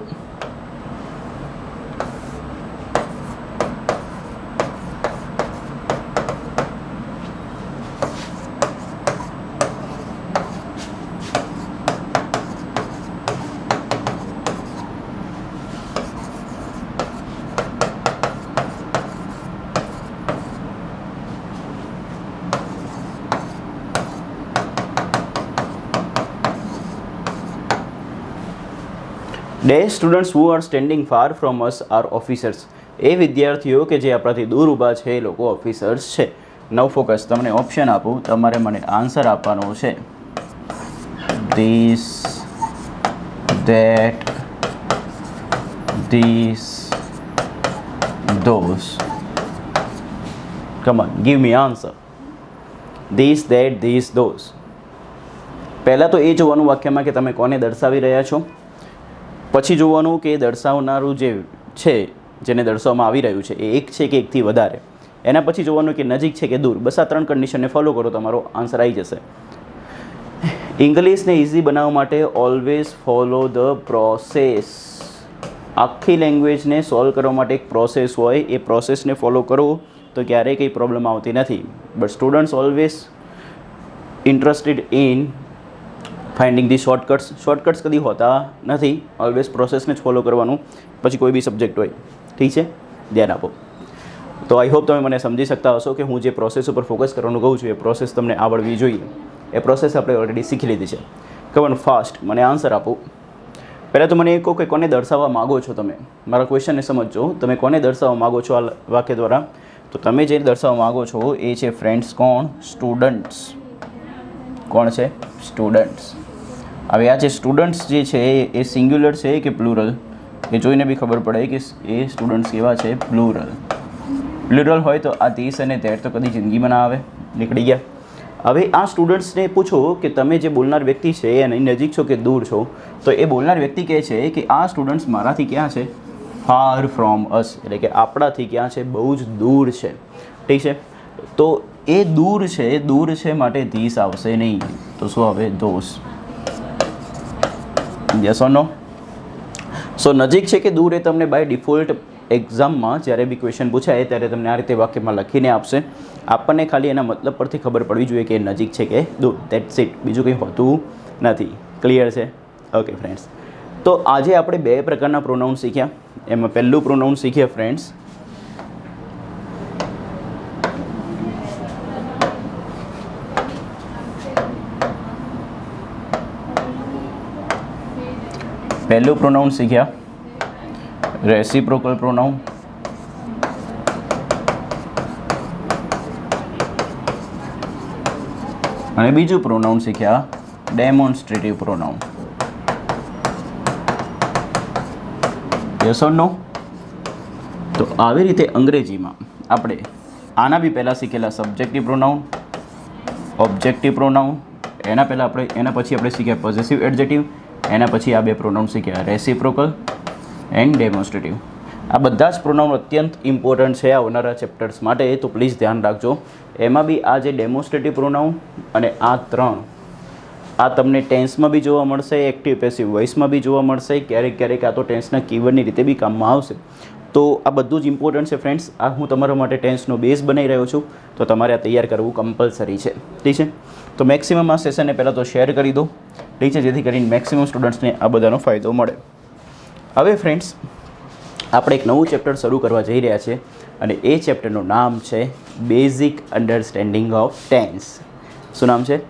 The students who are standing far from us are officers. એ વિદ્યાર્થીઓ કે જે આપણાથી દૂર ઊભા છે એ લોકો ઓફિસર્સ છે. નવ ફોકસ. તમને ઓપ્શન આપું, તમારે મને આન્સર આપવાનો છે this, that, this, those. Come on, give me answer. This, that, this, those. પહેલાં તો એ જોવાનું વાક્યમાં કે તમે કોને દર્શાવી રહ્યા છો. પછી જોવાનું કે દર્શાવનારું જે છે, જેને દર્શાવવામાં આવી રહ્યું છે એ એક છે કે એકથી વધારે. એના પછી જોવાનું કે નજીક છે કે દૂર. બસ આ 3 કન્ડિશનને ફોલો કરો, તમારો આન્સર આવી જશે. ઇંગ્લિશને ઇઝી બનાવવા માટે ઓલવેઝ ફોલો ધ પ્રોસેસ. આખી લેંગ્વેજને સોલ્વ કરવા માટે એક પ્રોસેસ હોય, એ પ્રોસેસને ફોલો કરો તો ક્યારેય કંઈ પ્રોબ્લેમ આવતી નથી. But students always interested in finding the shortcuts. Shortcuts કદી હોતા નથી. ઓલવેઝ પ્રોસેસને જ ફોલો કરવાનું, પછી કોઈ બી સબ્જેક્ટ હોય. ઠીક છે, ધ્યાન આપો. તો આઈ હોપ તમે મને સમજી શકતા હશો કે હું જે પ્રોસેસ ઉપર ફોકસ કરવાનું કહું છું એ પ્રોસેસ તમને આવડવી જોઈએ. એ પ્રોસેસ આપણે ઓલરેડી શીખી લીધી છે. કમન ફાસ્ટ મને આન્સર આપો. પહેલાં તો મને એ કહો કે કોને દર્શાવવા માગો છો તમે. મારા ક્વેશ્ચનને સમજો, તમે કોને દર્શાવવા માગો છો આ વાક્ય દ્વારા. તો તમે જે દર્શાવવા માગો છો એ છે ફ્રેન્ડ્સ કોણ? સ્ટુડન્ટ્સ. કોણ છે? સ્ટુડન્ટ્સ. હવે આ જે સ્ટુડન્ટ્સ જે છે એ સિંગ્યુલર છે કે પ્લુરલ? એ જોઈને બી ખબર પડે કે એ સ્ટુડન્ટ્સ કેવા છે? પ્લુરલ. પ્લુરલ હોય તો આ ધીસ અને ધેટ તો કદી જિંદગીમાં ના આવે. નીકળી ગયા. હવે આ સ્ટુડન્ટ્સને પૂછો કે તમે જે બોલનાર વ્યક્તિ છે એની નજીક છો કે દૂર છો, તો એ બોલનાર વ્યક્તિ કહે છે કે આ સ્ટુડન્ટ્સ મારાથી ક્યાં છે? ફાર ફ્રોમ અસ, એટલે કે આપણાથી ક્યાં છે? બહુ જ દૂર છે. ઠીક છે. તો એ દૂર છે માટે ધીસ આવશે નહીં, તો શું આવે? ધોસ. Yes or no? સો નજીક છે કે દૂર એ તમને બાય ડિફોલ્ટ એક્ઝામમાં જ્યારે બી ક્વેશ્ચન પૂછાય ત્યારે તમને આ રીતે વાક્યમાં લખીને આપશે. આપણને ખાલી એના મતલબ પરથી ખબર પડવી જોઈએ કે નજીક છે કે દૂર. That's it. બીજું કંઈ હોતું નથી. ક્લિયર છે? Okay friends. તો આજે આપણે 2 પ્રકારના પ્રોનાઉન શીખ્યા. એમાં પહેલું પ્રોનાઉન શીખ્યા ફ્રેન્ડ્સ રેસિપ્રોકલ પ્રોનાઉન. અને બીજું પ્રોનાઉન શીખ્યા ડેમોન્સ્ટ્રેટિવ પ્રોનાઉન. Yes or no? તો આવી રીતે અંગ્રેજીમાં આપણે આના બી પહેલાં શીખેલા સબ્જેક્ટિવ પ્રોનાઉન, ઓબ્જેક્ટિવ પ્રોનાઉન, એના પછી આપણે શીખ્યા પોઝેસિવ એડજેક્ટિવ, એના પછી આ બે પ્રોનાઉન શીખ્યા રેસિપ્રોકલ એન્ડ ડેમોન્સ્ટ્રેટિવ. આ બધા જ પ્રોનાઉન અત્યંત ઇમ્પોર્ટન્ટ છે આવનારા ચેપ્ટર્સ માટે, તો પ્લીઝ ધ્યાન રાખજો. એમાં બી આ જે ડેમોન્સ્ટ્રેટિવ પ્રોનાઉન અને આ ત્રણ આ તમને ટેન્સમાં બી જોવા મળશે, એક્ટિવ પેસિવ વોઇસમાં બી જોવા મળશે, ક્યારેક આ તો ટેન્સના કીવર્ડની રીતે બી કામમાં આવશે. તો આ બધું જ ઇમ્પોર્ટન્ટ છે ફ્રેન્ડ્સ. આ હું તમારા માટે ટેન્સનો બેઝ બનાવી રહ્યો છું, તો તમારે આ તૈયાર કરવું કમ્પલસરી છે. ઠીક છે, તો મેક્સિમમ આ સેશનને પહેલાં તો શેર કરી દો. ઠીક છે, જેથી કરીને મેક્સિમમ સ્ટુડન્ટ્સને આ બધાનો ફાયદો મળે. હવે ફ્રેન્ડ્સ, આપણે એક નવું ચેપ્ટર શરૂ કરવા જઈ રહ્યા છીએ અને એ ચેપ્ટરનું નામ છે બેઝિક અન્ડરસ્ટેન્ડિંગ ઓફ ટેન્સ. શું નામ છે?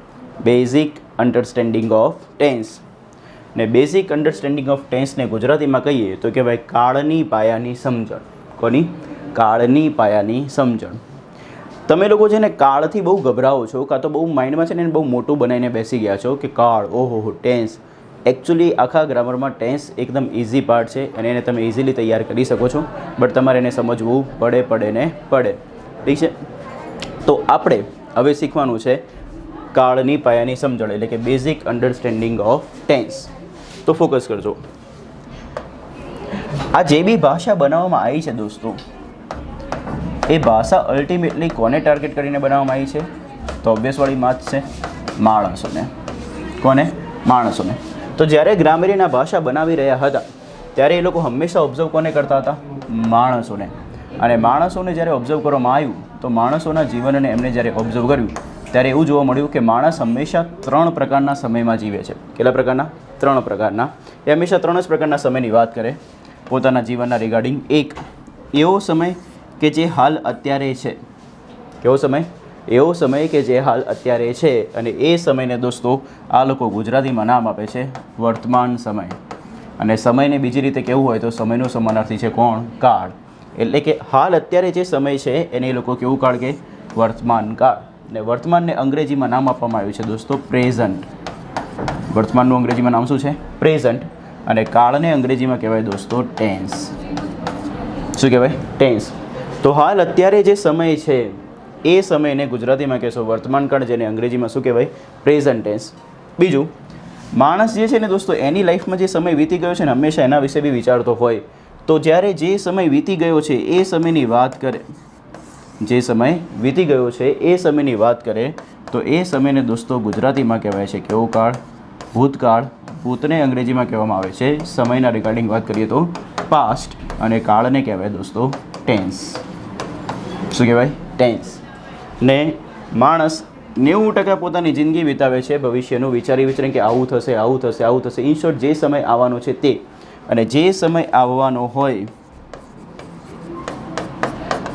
Basic understanding of tense. ને બેઝિક અન્ડરસ્ટેન્ડિંગ ઓફ ટેન્સને ગુજરાતીમાં કહીએ તો કે ભાઈ કાળની પાયાની સમજણ. કોની? કાળની પાયાની સમજણ. તમે લોકો છે ને કાળથી બહુ ગભરાઓ છો, કાં તો બહુ માઇન્ડમાં છે ને બહુ મોટું બનાવીને બેસી ગયા છો કે કાળ, ઓહો ટેન્સ. એકચ્યુઅલી આખા ગ્રામરમાં ટેન્સ એકદમ ઇઝી પાર્ટ છે અને એને તમે ઇઝીલી તૈયાર કરી શકો છો, બટ તમારે એને સમજવું પડે. ઠીક છે, તો આપણે હવે શીખવાનું છે કાળની પાયાની સમજણ, એટલે કે બેઝિક અન્ડરસ્ટેન્ડિંગ ઓફ ટેન્સ. તો ફોકસ કરજો. આ જે બી ભાષા બનાવવામાં આવી છે દોસ્તો, એ ભાષા અલ્ટિમેટલી કોને ટાર્ગેટ કરીને બનાવવામાં આવી છે? તો ઓબ્વિયસવાળી વાત છે માણસોને. કોને? માણસોને. તો જ્યારે ગ્રામરીના ભાષા બનાવી રહ્યા હતા ત્યારે એ લોકો હંમેશા ઓબ્ઝર્વ કોને કરતા હતા? માણસોને. અને માણસોને જ્યારે ઓબ્ઝર્વ કરવામાં આવ્યું તો માણસોના જીવનને એમને જ્યારે ઓબ્ઝર્વ કર્યું ત્યારે એવું જોવા મળ્યું કે માણસ હંમેશા 3 પ્રકારના સમયમાં જીવે છે. કેટલા પ્રકારના? 3 પ્રકારના. એ હંમેશા 3 જ પ્રકારના સમયની વાત કરે પોતાના જીવનના રિગાર્ડિંગ. એક એવો સમય કે જે હાલ અત્યારે છે. કેવો સમય? એવો સમય કે જે હાલ અત્યારે છે. અને એ સમયને દોસ્તો આ લોકો ગુજરાતીમાં નામ આપે છે વર્તમાન સમય. અને સમયને બીજી રીતે કહેવું હોય તો સમયનો સમાનાર્થી છે કોણ? કાળ. એટલે કે હાલ અત્યારે જે સમય છે એને એ લોકો કેવું કાળ કે? વર્તમાન કાળ. ને વર્તમાનને અંગ્રેજીમાં નામ આપવામાં આવ્યું છે દોસ્તો પ્રેઝન્ટ. વર્તમાનનું અંગ્રેજીમાં નામ શું છે? પ્રેઝન્ટ. અને કાળને અંગ્રેજીમાં કહેવાય દોસ્તો ટેન્સ. શું કહેવાય? ટેન્સ. તો હાલ અત્યારે જે સમય છે એ સમયને ગુજરાતીમાં કહેશો વર્તમાન કાળ, જેને અંગ્રેજીમાં શું કહેવાય? Present tense. બીજું, માણસ જે છે ને દોસ્તો એની લાઈફમાં જે સમય વીતી ગયો છે ને હંમેશા એના વિશે બી વિચારતો હોય. તો જ્યારે જે સમય વીતી ગયો છે એ સમયની વાત કરે, જે સમય વીતી ગયો છે એ સમયની વાત કરે તો એ સમયને દોસ્તો ગુજરાતીમાં કહેવાય છે કેવો કાળ? ભૂતકાળ. ભૂતને અંગ્રેજીમાં કહેવામાં આવે છે સમયના રિગાર્ડિંગ વાત કરીએ તો પાસ્ટ. અને કાળને કહેવાય દોસ્તો ટેન્સ. શું કહેવાય? ટેન્સ. ને માણસ 90% પોતાની જિંદગી વિતાવે છે ભવિષ્યનું વિચારી કે આવું થશે. ઇન શોર્ટ, જે સમય આવવાનો છે તે. અને જે સમય આવવાનો હોય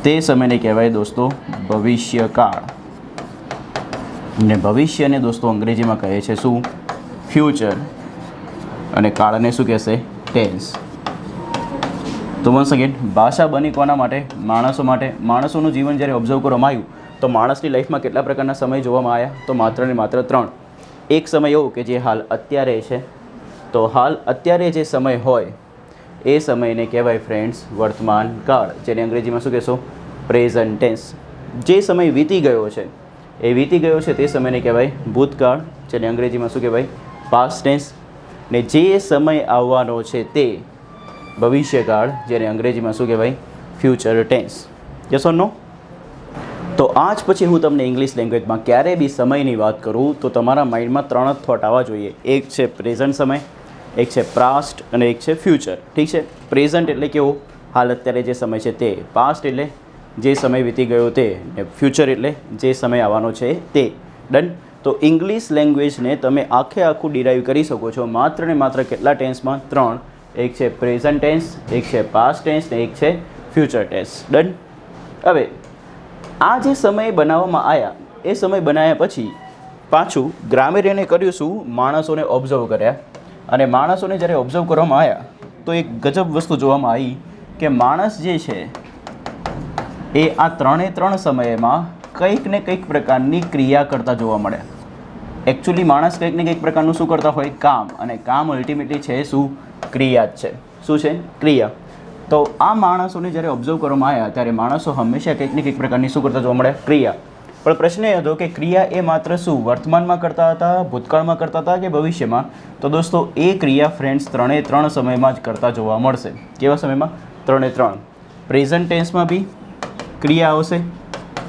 તે સમયને કહેવાય દોસ્તો ભવિષ્યકાળ. ને ભવિષ્યને દોસ્તો અંગ્રેજીમાં કહે છે શું? ફ્યુચર. અને કાળને શું કહેશે? ટેન્સ. તો વન્સ અગેન, ભાષા બની કોના માટે? માણસો માટે. માણસોનું જીવન જ્યારે ઓબ્ઝર્વ કરવામાં આવ્યું તો માણસની લાઈફમાં કેટલા પ્રકારના સમય જોવામાં આવ્યા? તો માત્ર ને માત્ર 3. એક સમય એવો કે જે હાલ અત્યારે છે. તો હાલ અત્યારે જે સમય હોય એ સમયને કહેવાય ફ્રેન્ડ્સ વર્તમાન કાળ, જેને અંગ્રેજીમાં શું કહેશો? Present tense. જે સમય વીતી ગયો છે એ વીતી ગયો છે તે સમયને કહેવાય ભૂતકાળ, જેને અંગ્રેજીમાં શું કહેવાય? Past tense. ને જે સમય આવવાનો છે તે ભવિષ્યકાળ, જેને અંગ્રેજીમાં શું કહેવાય? Future tense. Yes or no? તો આજ પછી હું તમને ઇંગ્લિશ લેંગ્વેજમાં ક્યારે બી સમયની વાત કરું તો તમારા માઇન્ડમાં 3 જ થોટ આવવા જોઈએ. એક છે પ્રેઝન્ટ સમય, એક છે પાસ્ટ અને એક છે ફ્યુચર. ઠીક છે? પ્રેઝન્ટ એટલે કેવો? હાલ અત્યારે જે સમય છે તે. પાસ્ટ એટલે જે સમય વીતી ગયો તે. ને ફ્યુચર એટલે જે સમય આવવાનો છે તે. ડન? તો ઇંગ્લિશ લેંગ્વેજને તમે આખું ડિરાઈવ કરી શકો છો માત્ર ને માત્ર કેટલા ટેન્સમાં? 3. એક છે પ્રેઝન્ટ ટેન્સ, એક છે પાસ્ટ ટેન્સ ને એક છે ફ્યુચર ટેન્સ. ડન? હવે આ જે સમય બનાવવામાં આવ્યા એ સમય બનાવ્યા પછી પાછું ગ્રામેરિયને કર્યું શું? માણસોને ઓબ્ઝર્વ કર્યા. અને માણસોને જ્યારે ઓબ્ઝર્વ કરવામાં આવ્યા તો એક ગજબ વસ્તુ જોવામાં આવી કે માણસ જે છે એ આ 3 સમયમાં કંઈક ને કંઈક પ્રકારની ક્રિયા કરતા જોવા મળે. એકચ્યુઅલી માણસ કંઈક ને કંઈક પ્રકારનું શું કરતા હોય? કામ. અને કામ અલ્ટિમેટલી છે શું? ક્રિયા જ છે. શું છે? ક્રિયા. તો આ માણસોને જ્યારે ઓબ્ઝર્વ કરવામાં આવ્યા ત્યારે માણસો હંમેશા કંઈક ને કંઈક પ્રકારની શું કરતા જોવા મળે? ક્રિયા. પણ પ્રશ્ન એ હતો કે ક્રિયા એ માત્ર શું વર્તમાનમાં કરતા હતા, ભૂતકાળમાં કરતા હતા કે ભવિષ્યમાં? તો દોસ્તો એ ક્રિયા ફ્રેન્ડ્સ 3 સમયમાં જ કરતા જોવા મળશે. કેવા સમયમાં? 3. પ્રેઝન્ટ ટેન્સમાં બી ક્રિયા આવશે,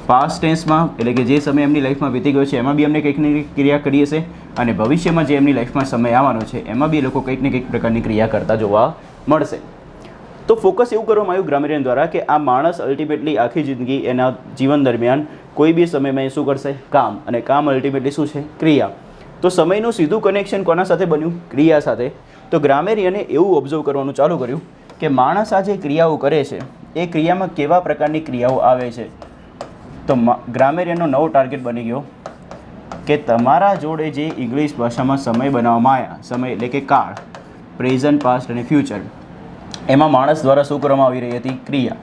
પાસ્ટ ટેન્સમાં એટલે કે જે સમય એમની લાઈફમાં વીતી ગયો છે એમાં બી એમને કંઈક ને કંઈક ક્રિયા કરી હશે, અને ભવિષ્યમાં જે એમની લાઈફમાં સમય આવવાનો છે એમાં બી એ લોકો કંઈક ને કંઈક પ્રકારની ક્રિયા કરતા જોવા મળશે. તો ફોકસ એવું કરવામાં આવ્યું ગ્રામેરિયન દ્વારા કે આ માણસ અલ્ટિમેટલી આખી જિંદગી એના જીવન દરમિયાન કોઈ બી સમયમાં એ શું કરશે? કામ. અને કામ અલ્ટિમેટલી શું છે? ક્રિયા. તો સમયનું સીધું કનેક્શન કોના સાથે બન્યું? ક્રિયા સાથે. તો ગ્રામેરિયને એવું ઓબ્ઝર્વ કરવાનું ચાલુ કર્યું કે માણસ આ જે ક્રિયાઓ કરે છે એ ક્રિયામાં કેવા પ્રકારની ક્રિયાઓ આવે છે. તો ગ્રામેરિયનનો નવો ટાર્ગેટ બની ગયો કે તમારા જોડે જે ઇંગ્લિશ ભાષામાં સમય બનાવવામાં આવ્યા, સમય એટલે કે કાળ, પ્રેઝન્ટ, પાસ્ટ અને ફ્યુચર, એમાં માણસ દ્વારા શું કરવામાં આવી રહી હતી? ક્રિયા.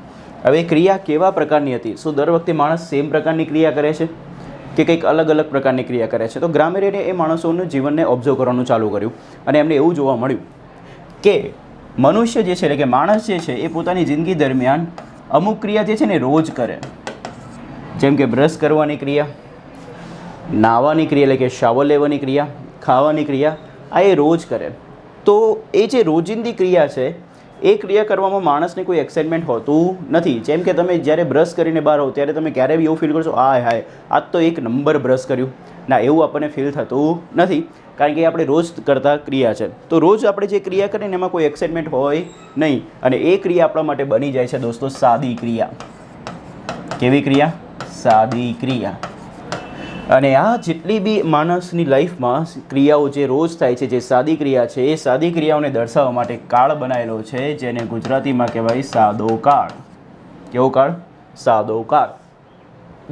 હવે ક્રિયા કેવા પ્રકારની હતી? શું દર વખતે માણસ સેમ પ્રકારની ક્રિયા કરે છે કે કંઈક અલગ અલગ પ્રકારની ક્રિયા કરે છે? તો ગ્રામેરિયને એ માણસોનું જીવનને ઓબ્ઝર્વ કરવાનું ચાલુ કર્યું અને એમને એવું જોવા મળ્યું કે મનુષ્ય જે છે એટલે કે માણસ જે છે એ પોતાની જિંદગી દરમિયાન અમુક ક્રિયા જે છે ને રોજ કરે. જેમ કે બ્રશ કરવાની ક્રિયા, નાહવાની ક્રિયા એટલે કે શાવર લેવાની ક્રિયા, ખાવાની ક્રિયા, આ એ રોજ કરે. તો એ જે રોજિંદી ક્રિયા છે એ ક્રિયા કરવામાં માણસને કોઈ એક્સાઇટમેન્ટ હોતું નથી. જેમ કે તમે જ્યારે બ્રશ કરીને બહાર હો ત્યારે તમે ક્યારેય બી એવું ફીલ કરશો હાય આજ તો એક નંબર બ્રશ કર્યું? ના, એવું આપણને ફીલ થતું નથી, કારણ કે આપણે રોજ કરતા ક્રિયા છે. તો રોજ આપણે જે ક્રિયા કરીએ ને એમાં કોઈ એક્સાઇટમેન્ટ હોય નહીં, અને એ ક્રિયા આપણા માટે બની જાય છે દોસ્તો સાદી ક્રિયા. કેવી ક્રિયા? સાદી ક્રિયા. અને આ જેટલી બી માણસની લાઈફમાં ક્રિયાઓ જે રોજ થાય છે, જે સાદી ક્રિયા છે, એ સાદી ક્રિયાઓને દર્શાવવા માટે કાળ બનાવેલો છે, જેને ગુજરાતીમાં કહેવાય સાદો કાળ. કેવો કાળ? સાદો કાળ.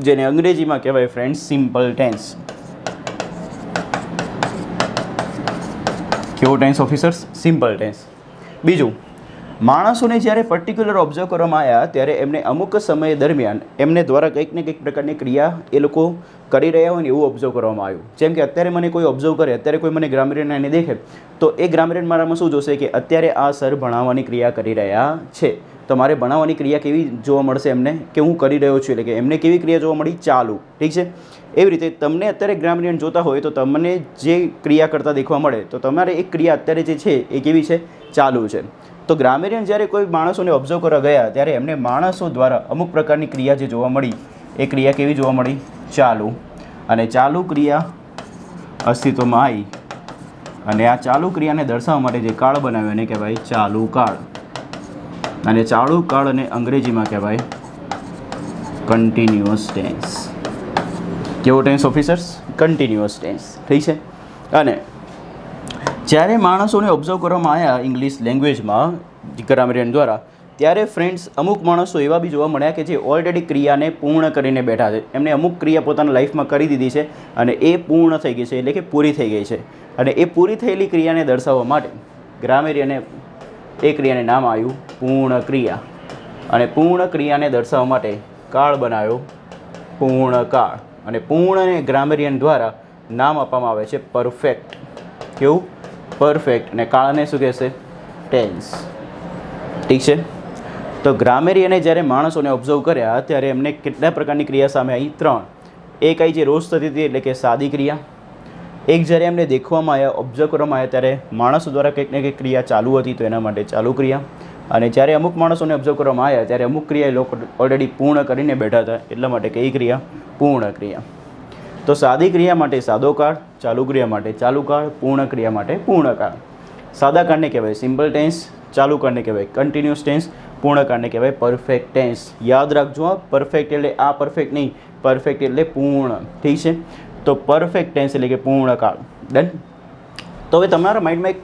જેને અંગ્રેજીમાં કહેવાય ફ્રેન્ડ્સ સિમ્પલ ટેન્સ. કેવો ટેન્સ ઓફિસર્સ? Simple tense. બીજું, માણસોને જ્યારે પર્ટિક્યુલર ઓબ્ઝર્વ કરવામાં આવ્યા ત્યારે એમને અમુક સમય દરમિયાન એમને દ્વારા કંઈક ને કંઈક પ્રકારની ક્રિયા એ લોકો કરી રહ્યા હોય ને એવું ઓબ્ઝર્વ કરવામાં આવ્યું. જેમ કે અત્યારે મને કોઈ ઓબ્ઝર્વ કરે, અત્યારે કોઈ મને ગ્રામેરિયન એને દેખે તો એ ગ્રામેરિયન મારામાં શું જોશે કે અત્યારે આ સર ભણાવવાની ક્રિયા કરી રહ્યા છે, તો મારે ભણાવવાની ક્રિયા કેવી જોવા મળશે એમને? કે હું કરી રહ્યો છું, એટલે કે એમને કેવી ક્રિયા જોવા મળી? ચાલુ. ઠીક છે. એવી રીતે તમને અત્યારે ગ્રામેરિયન જોતા હોય તો તમને જે ક્રિયા કરતા દેખવા મળે તો તમારે એક ક્રિયા અત્યારે જે છે એ કેવી છે? ચાલુ છે. તો ગ્રામેરિયન જ્યારે કોઈ માણસોને ઓબ્ઝર્વ કરવા ગયા ત્યારે એમને માણસો દ્વારા અમુક પ્રકારની ક્રિયા જે જોવા મળી એ ક્રિયા કેવી જોવા મળી? ચાલુ. અને ચાલુ ક્રિયા અસ્તિત્વમાં આવી, અને આ ચાલુ ક્રિયાને દર્શાવવા માટે જે કાળ બનાવ્યો એને કહેવાય ચાલુ કાળ. અને ચાલુ કાળ અને અંગ્રેજીમાં કહેવાય કન્ટિન્યુઅસ ટેન્સ. કેવો ટેન્સ ઓફિસર્સ? Continuous tense. ઠીક છે. અને જ્યારે માણસોને ઓબ્ઝર્વ કરવામાં આવ્યા ઇંગ્લિશ લેંગ્વેજમાં ગ્રામેરિયન દ્વારા, ત્યારે ફ્રેન્ડ્સ અમુક માણસો એવા બી જોવા મળ્યા કે જે ઓલરેડી ક્રિયાને પૂર્ણ કરીને બેઠા છે. એમને અમુક ક્રિયા પોતાના લાઈફમાં કરી દીધી છે અને એ પૂર્ણ થઈ ગઈ છે, એટલે કે પૂરી થઈ ગઈ છે. અને એ પૂરી થયેલી ક્રિયાને દર્શાવવા માટે ગ્રામેરિયને એ ક્રિયાને નામ આવ્યું પૂર્ણ ક્રિયા. અને પૂર્ણ ક્રિયાને દર્શાવવા માટે કાળ બનાવ્યો પૂર્ણ કાળ. અને પૂર્ણને ગ્રામેરિયન દ્વારા નામ આપવામાં આવે છે પરફેક્ટ. કેવું? પરફેક્ટ. અને કાળને શું કહેશે? ટેન્સ. ઠીક છે. તો ગ્રામેરિયને જ્યારે માણસોને ઓબ્ઝર્વ કર્યા ત્યારે એમને કેટલા પ્રકારની ક્રિયા સામે આવી? 3. એક આવી જે રોજ થતી હતી એટલે કે સાદી ક્રિયા. એક જ્યારે એમને દેખવામાં આવ્યા, ઓબ્ઝર્વ કરવામાં આવ્યા ત્યારે માણસો દ્વારા કંઈક ને કંઈક ક્રિયા ચાલુ હતી તો એના માટે ચાલુ ક્રિયા. અને જ્યારે અમુક માણસોને ઓબ્ઝર્વ કરવામાં આવ્યા ત્યારે અમુક ક્રિયા એ લોકો ઓલરેડી પૂર્ણ કરીને બેઠા હતા, એટલા માટે કઈ ક્રિયા? પૂર્ણ ક્રિયા. તો સાદી ક્રિયા માટે સાદો કાળ, ચાલુ ક્રિયા માટે ચાલુ કાળ, પૂર્ણ ક્રિયા માટે પૂર્ણ કાળ. સાદા કાળને કહેવાય સિમ્પલ ટેન્સ, ચાલુ કાળને કહેવાય કન્ટિન્યુઅસ ટેન્સ, પૂર્ણ કાળને કહેવાય પરફેક્ટ ટેન્સ. યાદ રાખજો, પરફેક્ટ એટલે આ પરફેક્ટ નહીં, પરફેક્ટ એટલે પૂર્ણ. ઠીક છે. તો પરફેક્ટ ટેન્સ એટલે કે પૂર્ણ કાળ. ડન. તો હવે તમારા માઇન્ડમાં એક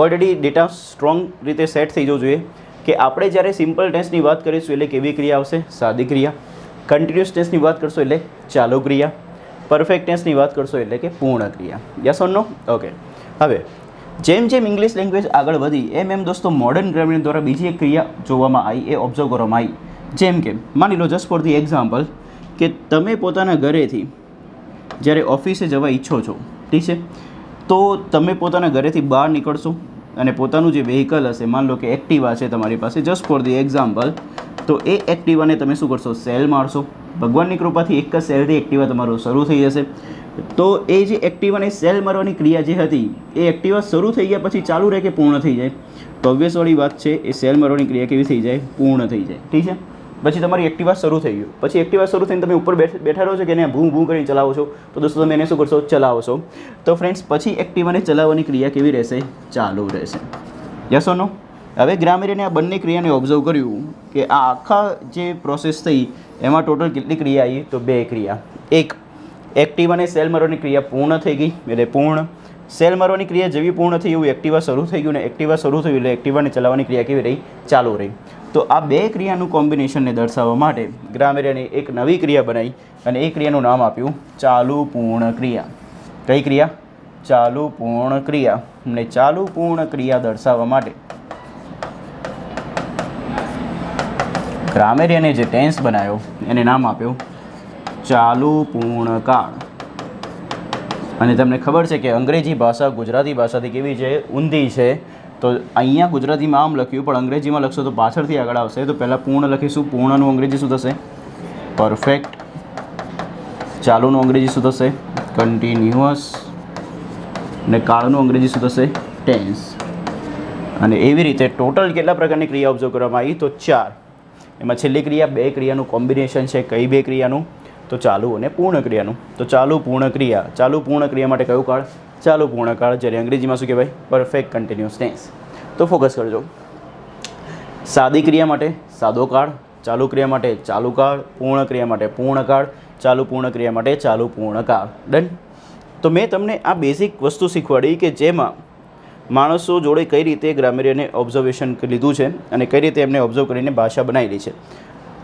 ઓલરેડી ડેટા સ્ટ્રોંગ રીતે સેટ થઈ જવું જોઈએ કે આપણે જ્યારે સિમ્પલ ટેન્સની વાત કરીશું એટલે કેવી ક્રિયા આવશે? સાદી ક્રિયા. કન્ટિન્યુઅસ ટેન્સની વાત કરશો એટલે ચાલુ ક્રિયા. પરફેક્ટ ટેન્સની વાત કરશો એટલે કે પૂર્ણ ક્રિયા. Yes or no? ઓકે. હવે જેમ જેમ ઇંગ્લિશ લેંગ્વેજ આગળ વધી એમ દોસ્તો મોડર્ન ગ્રામર દ્વારા બીજી એક ક્રિયા જોવામાં આવી, એ ઓબ્ઝર્વ કરવામાં આવી. જેમ કે માની લો જસ્ટ ફોર ધી એક્ઝામ્પલ કે તમે પોતાના ઘરેથી જ્યારે ઓફિસે જવા ઈચ્છો છો, ઠીક છે, તો તમે પોતાના ઘરેથી બહાર નીકળશો, અને પોતાનું જે વ્હીકલ હશે, માન લો કે એક્ટિવા છે તમારી પાસે, જસ્ટ ફોર ધી એક્ઝામ્પલ, તો એ એક્ટિવાને તમે શું કરશો? સેલ મારશો. ભગવાનની કૃપાથી એક જ સેલથી એક્ટિવા તમારું શરૂ થઈ જશે. તો એ જે એક્ટિવાને સેલ મારવાની ક્રિયા જે હતી એ એક્ટિવા શરૂ થઈ ગયા પછી ચાલુ રહે કે પૂર્ણ થઈ જાય? તો ઓબ્વિયસવાળી વાત છે, એ સેલ મારવાની ક્રિયા કેવી થઈ જાય? પૂર્ણ થઈ જાય. ઠીક છે. પછી તમારી એક્ટિવા શરૂ થઈ ગયું, પછી એક્ટિવા શરૂ થઈને તમે ઉપર બેઠા રહો છો કે એને ભૂં ભૂં કરીને ચલાવો છો, તો દોસ્તો તમે એને શું કરશો? ચલાવો છો. તો ફ્રેન્ડ્સ, પછી એક્ટિવાને ચલાવવાની ક્રિયા કેવી રહેશે? ચાલુ રહેશે. યસ ઓર નો? હવે ગ્રામેરિયને આ બંને ક્રિયાને ઓબ્ઝર્વ કર્યું કે આ આખા જે પ્રોસેસ થઈ એમાં ટોટલ કેટલી ક્રિયા આવી? તો 2 ક્રિયા. એક, એક્ટિવાને સેલ મારવાની ક્રિયા પૂર્ણ થઈ ગઈ, એટલે પૂર્ણ. સેલ મારવાની ક્રિયા જેવી પૂર્ણ થઈ એવું એક્ટિવા શરૂ થઈ ગયું, ને એક્ટિવા શરૂ થયું એટલે એક્ટિવાને ચલાવવાની ક્રિયા કેવી રહી? ચાલુ રહી. તો આ 2 ક્રિયાનું કોમ્બિનેશનને દર્શાવવા માટે ગ્રામેરિયને એક નવી ક્રિયા બનાવી અને એ ક્રિયાનું નામ આપ્યું ચાલુ પૂર્ણ ક્રિયા. કઈ ક્રિયા? ચાલુ પૂર્ણ ક્રિયા. અને ચાલુ પૂર્ણ ક્રિયા દર્શાવવા માટે ગ્રામેરિયને જે ટેન્સ બનાવ્યો એને નામ આપ્યું ચાલુ પૂર્ણકાળ. અને તમને ખબર છે કે અંગ્રેજી ભાષા ગુજરાતી ભાષાથી કેવી છે? ઊંધી છે. તો અહીંયા ગુજરાતીમાં આમ લખ્યું, પણ અંગ્રેજીમાં લખશો તો પાછળથી આગળ આવશે. તો પહેલાં પૂર્ણ લખીશું. પૂર્ણનું અંગ્રેજી શું થશે? પરફેક્ટ. ચાલુનું અંગ્રેજી શું થશે? કન્ટિન્યુઅસ. અને કાળનું અંગ્રેજી શું થશે? ટેન્સ. અને એવી રીતે ટોટલ કેટલા પ્રકારની ક્રિયા ઓબ્ઝર્વ કરવામાં આવી? તો 4. એમાં છેલ્લી ક્રિયા 2 ક્રિયાનું કોમ્બિનેશન છે. કઈ 2 ક્રિયાનું? તો ચાલુ અને પૂર્ણ ક્રિયાનું. તો ચાલુ પૂર્ણ ક્રિયા. ચાલુ પૂર્ણ ક્રિયા માટે કયું કાળ? ચાલુ પૂર્ણ કાળ. જ્યારે અંગ્રેજીમાં શું કહેવાય? Perfect continuous tense. તો ફોકસ કરજો. સાદી ક્રિયા માટે સાદો કાળ, ચાલુ ક્રિયા માટે ચાલુ કાળ, પૂર્ણ ક્રિયા માટે પૂર્ણ કાળ, ચાલુ પૂર્ણ ક્રિયા માટે ચાલુ પૂર્ણ કાળ. ડન. તો મેં તમને આ બેઝિક વસ્તુ શીખવાડી કે જેમાં માણસો જોડે કઈ રીતે ગ્રામેરિયને ઓબ્ઝર્વેશન લીધું છે અને કઈ રીતે એમને ઓબ્ઝર્વ કરીને ભાષા બનાવેલી છે.